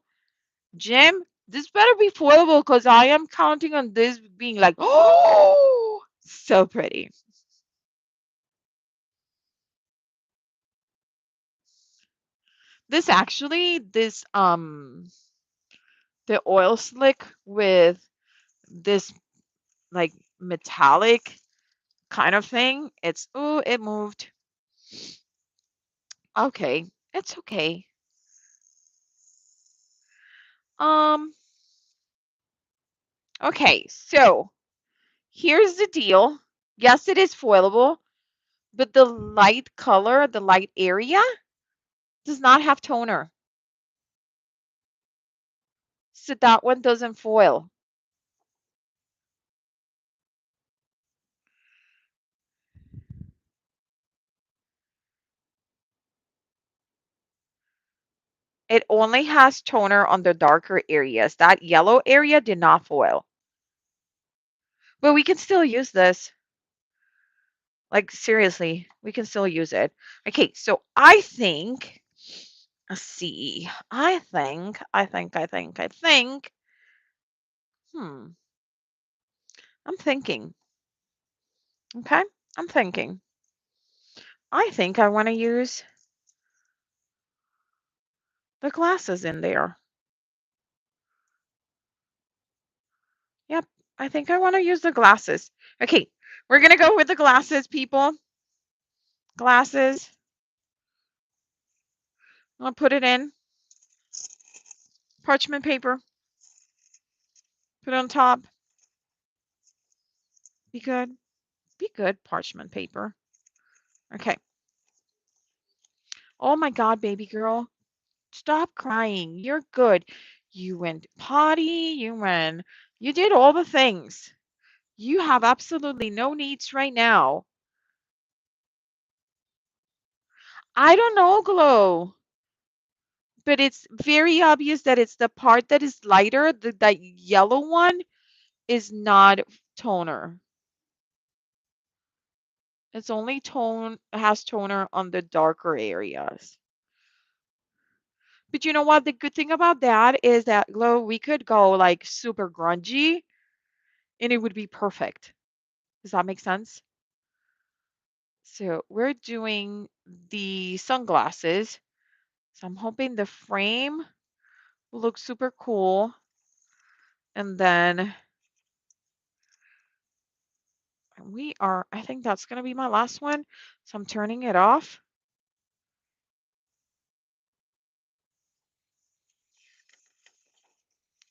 Speaker 1: Jim, this better be foilable because I am counting on this being like, oh, so pretty. This the oil slick with this like metallic kind of thing. It's oh, it moved. Okay, it's okay. Um, okay, so here's the deal. Yes, it is foilable, but the light color, the light area, does not have toner. So that one doesn't foil. It only has toner on the darker areas. That yellow area did not foil. But we can still use this. Like seriously, we can still use it. Okay, so I think, let's see. I think. Hmm. I'm thinking. Okay, I'm thinking. I think I want to use the glasses in there. Yep, I think I want to use the glasses. Okay, we're gonna go with the glasses, people. Glasses. I'll put it in parchment paper. Put it on top. Be good. Be good, parchment paper. Okay. Oh my God, baby girl. Stop crying. You're good. You went potty. You did all the things. You have absolutely no needs right now. I don't know, Glow, but it's very obvious that it's the part that is lighter. That yellow one is not toner. It's only has toner on the darker areas. But you know what? The good thing about that is that, Glow, we could go like super grungy and it would be perfect. Does that make sense? So we're doing the sunglasses. So I'm hoping the frame will look super cool. And then I think that's going to be my last one. So I'm turning it off.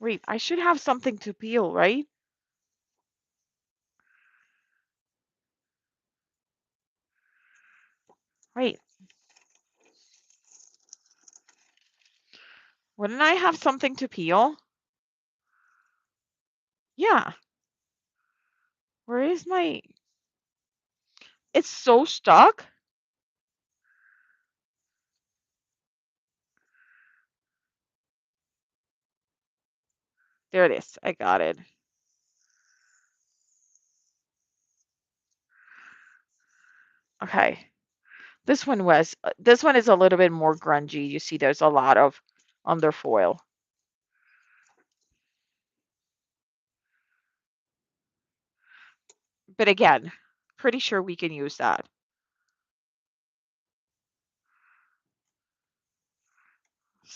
Speaker 1: Wait, I should have something to peel, right? Wait, wouldn't I have something to peel? Yeah. Where is my, it's so stuck. There it is. I got it. Okay. This one is a little bit more grungy. You see there's a lot of underfoil. But again, pretty sure we can use that.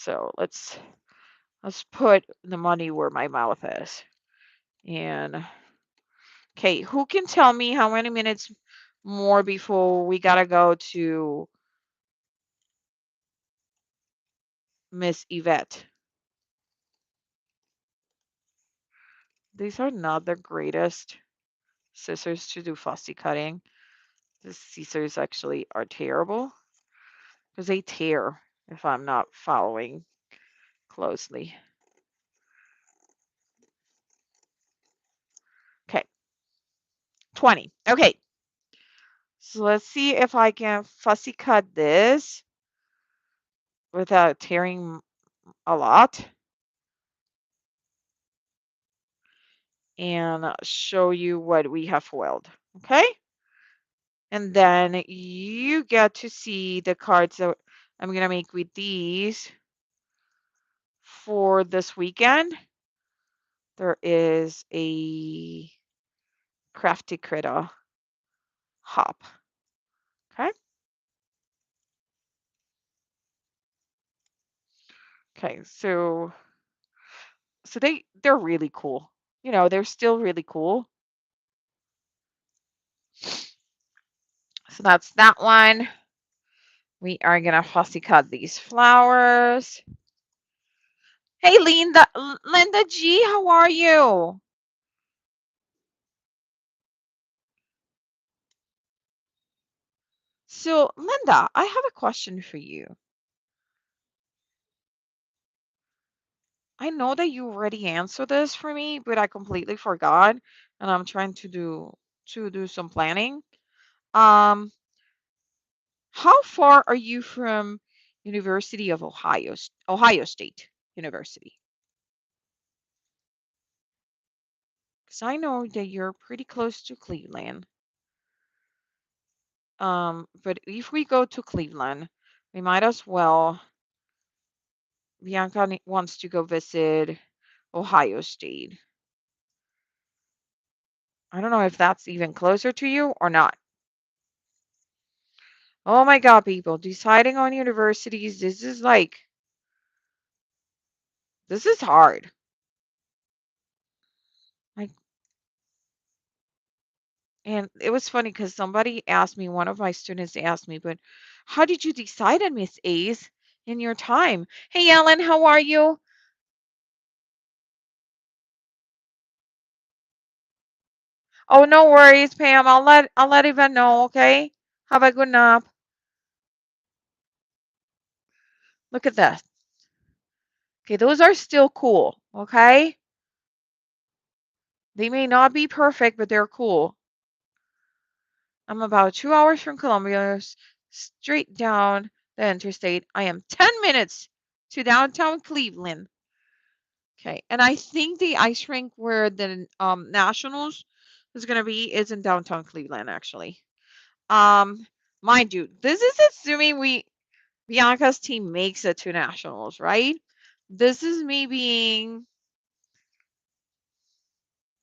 Speaker 1: So let's put the money where my mouth is. And okay, who can tell me how many minutes more before we gotta go to Miss Yvette? These are not the greatest scissors to do fussy cutting. The scissors actually are terrible because they tear if I'm not following closely. Okay, 20. Okay, so let's see if I can fussy cut this without tearing a lot and show you what we have foiled. Okay, and then you get to see the cards that I'm gonna make with these for this weekend. There is a crafty critter hop. Okay. Okay. So they're really cool. They're still really cool. So that's that one. We are gonna fussy cut these flowers. Hey, Linda G, how are you? So, Linda, I have a question for you. I know that you already answered this for me, but I completely forgot, and I'm trying to do some planning. Um, how far are you from University of Ohio State University? Because I know that you're pretty close to Cleveland. But if we go to Cleveland, we might as well. Bianca wants to go visit Ohio State. I don't know if that's even closer to you or not. Oh my God, people, deciding on universities, this is hard. Like, and it was funny because somebody asked me, one of my students asked me, but how did you decide on Miss A's in your time? Hey, Ellen, how are you? Oh, no worries, Pam. I'll let Yvette know, okay? Have a good nap. Look at this. Okay, those are still cool, okay? They may not be perfect, but they're cool. I'm about 2 hours from Columbia, straight down the interstate. I am 10 minutes to downtown Cleveland. Okay, and I think the ice rink where the Nationals is going to be is in downtown Cleveland, actually. Um, Mind you, this is assuming Bianca's team makes it to Nationals, right? This is me being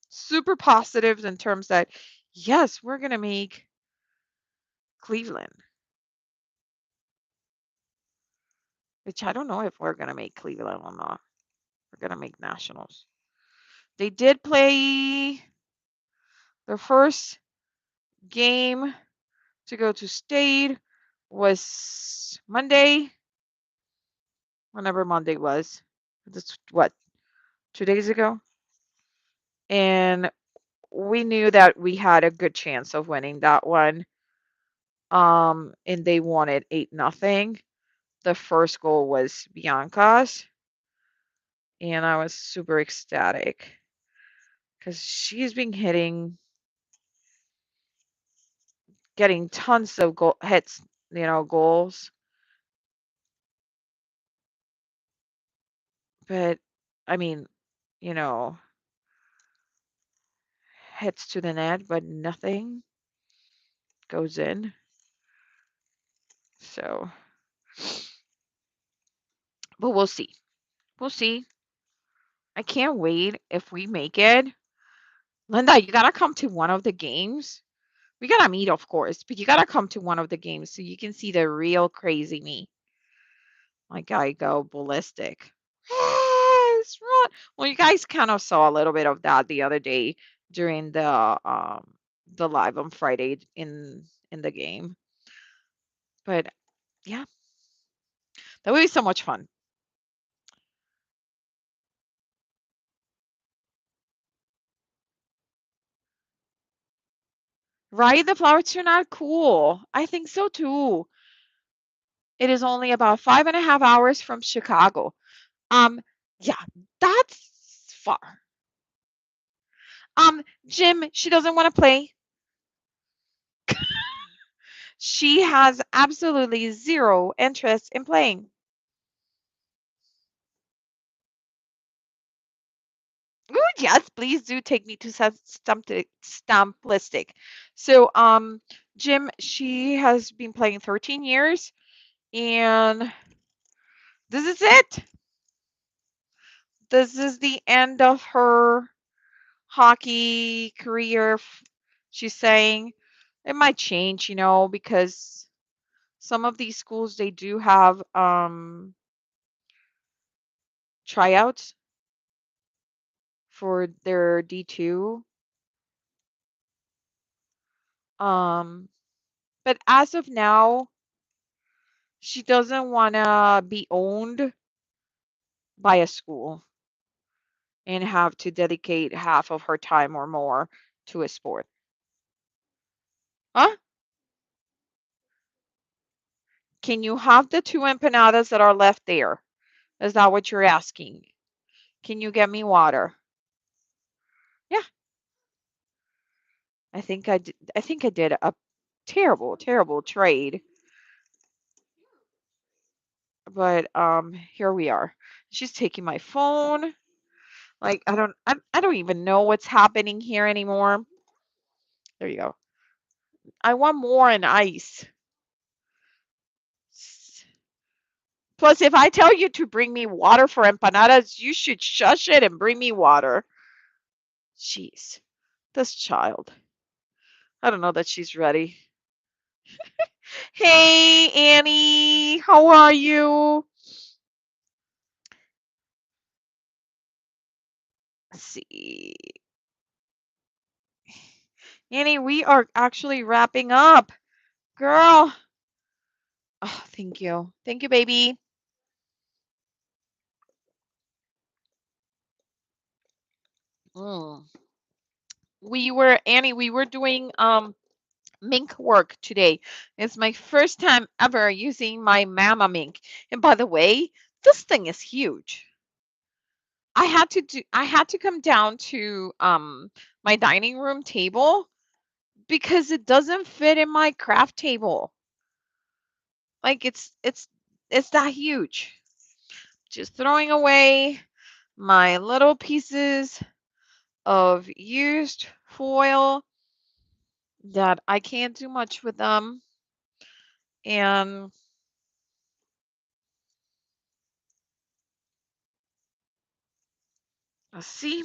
Speaker 1: super positive in terms that yes, we're going to make Cleveland, which I don't know if we're going to make Cleveland or not. We're going to make Nationals. They did play their first game to go to state was Monday, whenever Monday was. That's what, 2 days ago? And we knew that we had a good chance of winning that one. And they won it 8-0. The first goal was Bianca's, and I was super ecstatic because she's been getting tons of hits, goals. But I mean, you know, hits to the net, but nothing goes in. So, but we'll see. We'll see. I can't wait if we make it. Linda, you gotta come to one of the games. We gotta meet, of course, but you gotta come to one of the games so you can see the real crazy me. my guy go ballistic. Yes, run. Well, you guys kind of saw a little bit of that the other day during the live on Friday in the game. But yeah, that would be so much fun. Right? The flowers turn out cool. I think so too. It is only about 5.5 hours from Chicago. Yeah, that's far. Jim, she doesn't want to play. She has absolutely zero interest in playing. Ooh, yes, please do take me to Stamplistic. So, Jim, she has been playing 13 years, and this is it. This is the end of her hockey career. She's saying it might change, because some of these schools they do have tryouts for their D2. Um, but as of now, she doesn't want to be owned by a school and have to dedicate half of her time or more to a sport. Huh? Can you have the two empanadas that are left there? Is that what you're asking? Can you get me water? Yeah, I think I did a terrible, terrible trade, but here we are. She's taking my phone. Like I don't even know what's happening here anymore. There you go. I want more in ice. Plus, if I tell you to bring me water for empanadas, you should shush it and bring me water. Jeez, this child. I don't know that she's ready. Hey, Annie, how are you? Let's see. Annie, we are actually wrapping up. Girl. Oh, thank you. Thank you, baby. Mm. We were doing mink work today. It's my first time ever using my mama mink. And by the way, this thing is huge. I had to come down to my dining room table because it doesn't fit in my craft table. Like it's that huge. Just throwing away my little pieces of used foil that I can't do much with them. And let's see.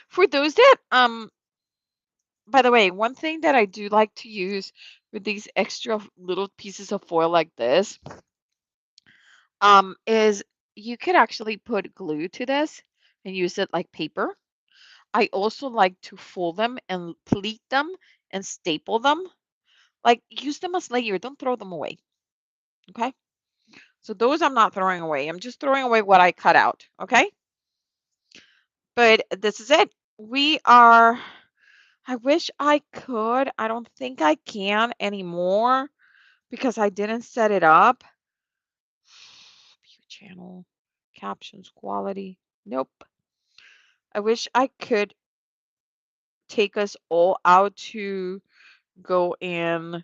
Speaker 1: For those that by the way, one thing that I do like to use with these extra little pieces of foil like this, is you could actually put glue to this and use it like paper. I also like to fold them and pleat them and staple them. Like use them as layer, don't throw them away. Okay? So those I'm not throwing away. I'm just throwing away what I cut out. Okay? But this is it. We are I wish I could. I don't think I can anymore because I didn't set it up. View channel, captions, quality. Nope. I wish I could take us all out to go in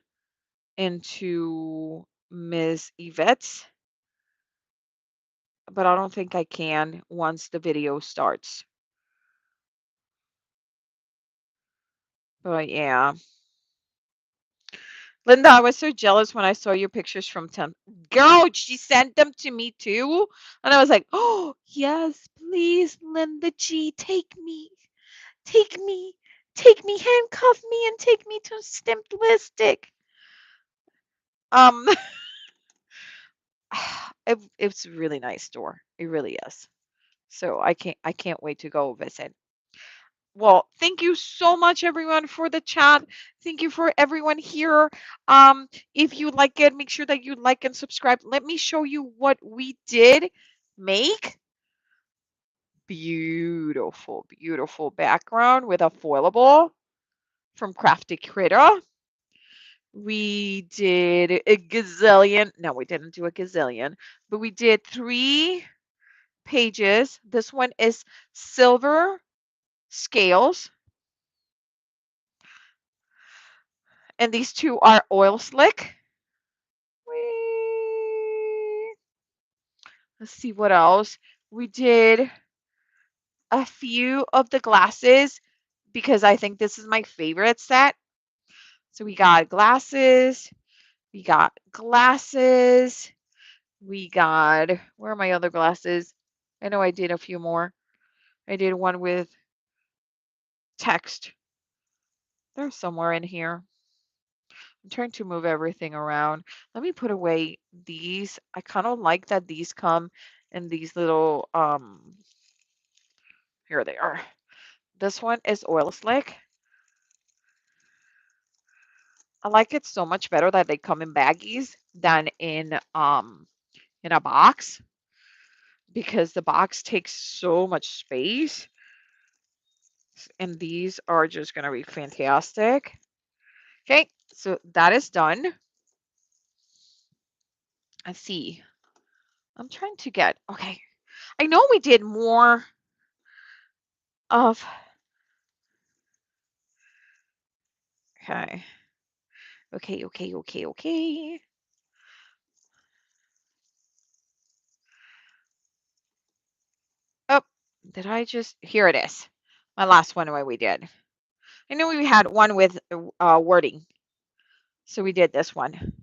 Speaker 1: into Miss Yvette's, but I don't think I can once the video starts. But yeah. Linda, I was so jealous when I saw your pictures from 10th. Girl, she sent them to me too. And I was like, oh, yes, please, Linda G, take me, take me, handcuff me, and take me to Stimplistic. Um, it's a really nice store. It really is. So I can't wait to go visit. Well, thank you so much everyone for the chat. Thank you for everyone here. If you like it, make sure that you like and subscribe. Let me show you what we did make. Beautiful, beautiful background with a foilable from Crafty Critter. We did a gazillion. No, we didn't do a gazillion, but we did 3 pages. This one is silver scales, and these two are oil slick. Whee! Let's see what else. We did a few of the glasses because I think this is my favorite set. So we got glasses, we got glasses, we got, where are my other glasses? I know I did a few more. I did one with text. They're somewhere in here. I'm trying to move everything around. Let me put away these. I kind of like that these come in these little, here they are. This one is oil slick. I like it so much better that they come in baggies than in a box because the box takes so much space, and these are just going to be fantastic. Okay, so that is done. Let's see. I'm trying to get, okay. I know we did more of, okay. Okay, okay, okay, okay. Oh, did I just, here it is. My last one what we did. I knew we had one with wording. So we did this one.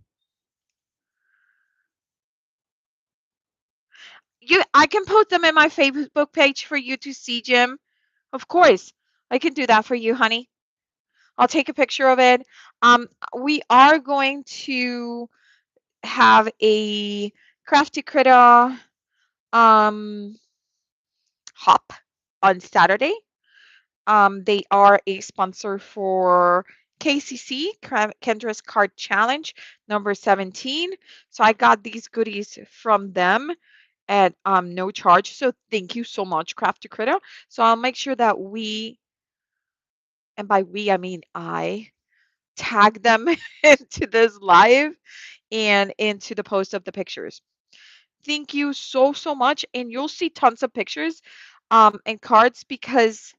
Speaker 1: I can put them in my Facebook page for you to see, Jim. Of course. I can do that for you, honey. I'll take a picture of it. We are going to have a Crafty Critter um, hop on Saturday. They are a sponsor for KCC, Kendra's Card Challenge, number 17. So I got these goodies from them at no charge. So thank you so much, Crafty Critter. So I'll make sure that we, and by we, I mean I, tag them into this live and into the post of the pictures. Thank you so, so much. And you'll see tons of pictures and cards because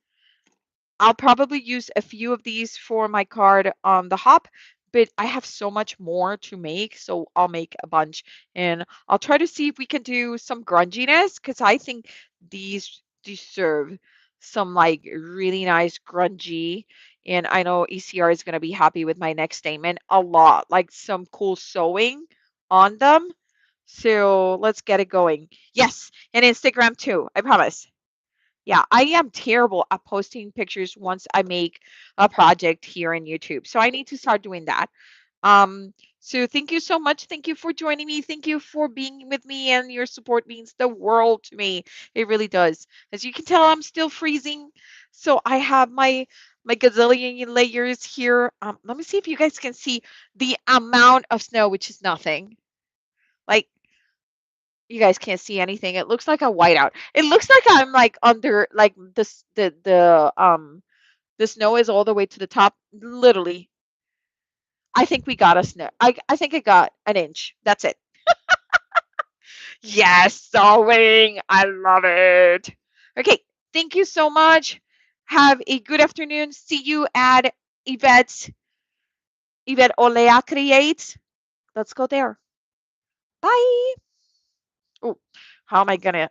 Speaker 1: I'll probably use a few of these for my card on the hop, but I have so much more to make, so I'll make a bunch. And I'll try to see if we can do some grunginess because I think these deserve some like really nice grungy. And I know ECR is going to be happy with my next statement a lot, like some cool sewing on them. So let's get it going. Yes, and Instagram too, I promise. Yeah, I am terrible at posting pictures once I make a project here in YouTube. So I need to start doing that. Um, so thank you so much. Thank you for joining me. Thank you for being with me, and your support means the world to me. It really does. As you can tell, I'm still freezing. So I have my gazillion layers here. Let me see if you guys can see the amount of snow, which is nothing. Like, you guys can't see anything. It looks like a whiteout. It looks like I'm like under like this the snow is all the way to the top. Literally, I think we got a snow. I think I got an inch. That's it. Yes, sewing. I love it. Okay, thank you so much. Have a good afternoon. See you at Yvette Olea Creates. Let's go there. Bye. Oh, how am I gonna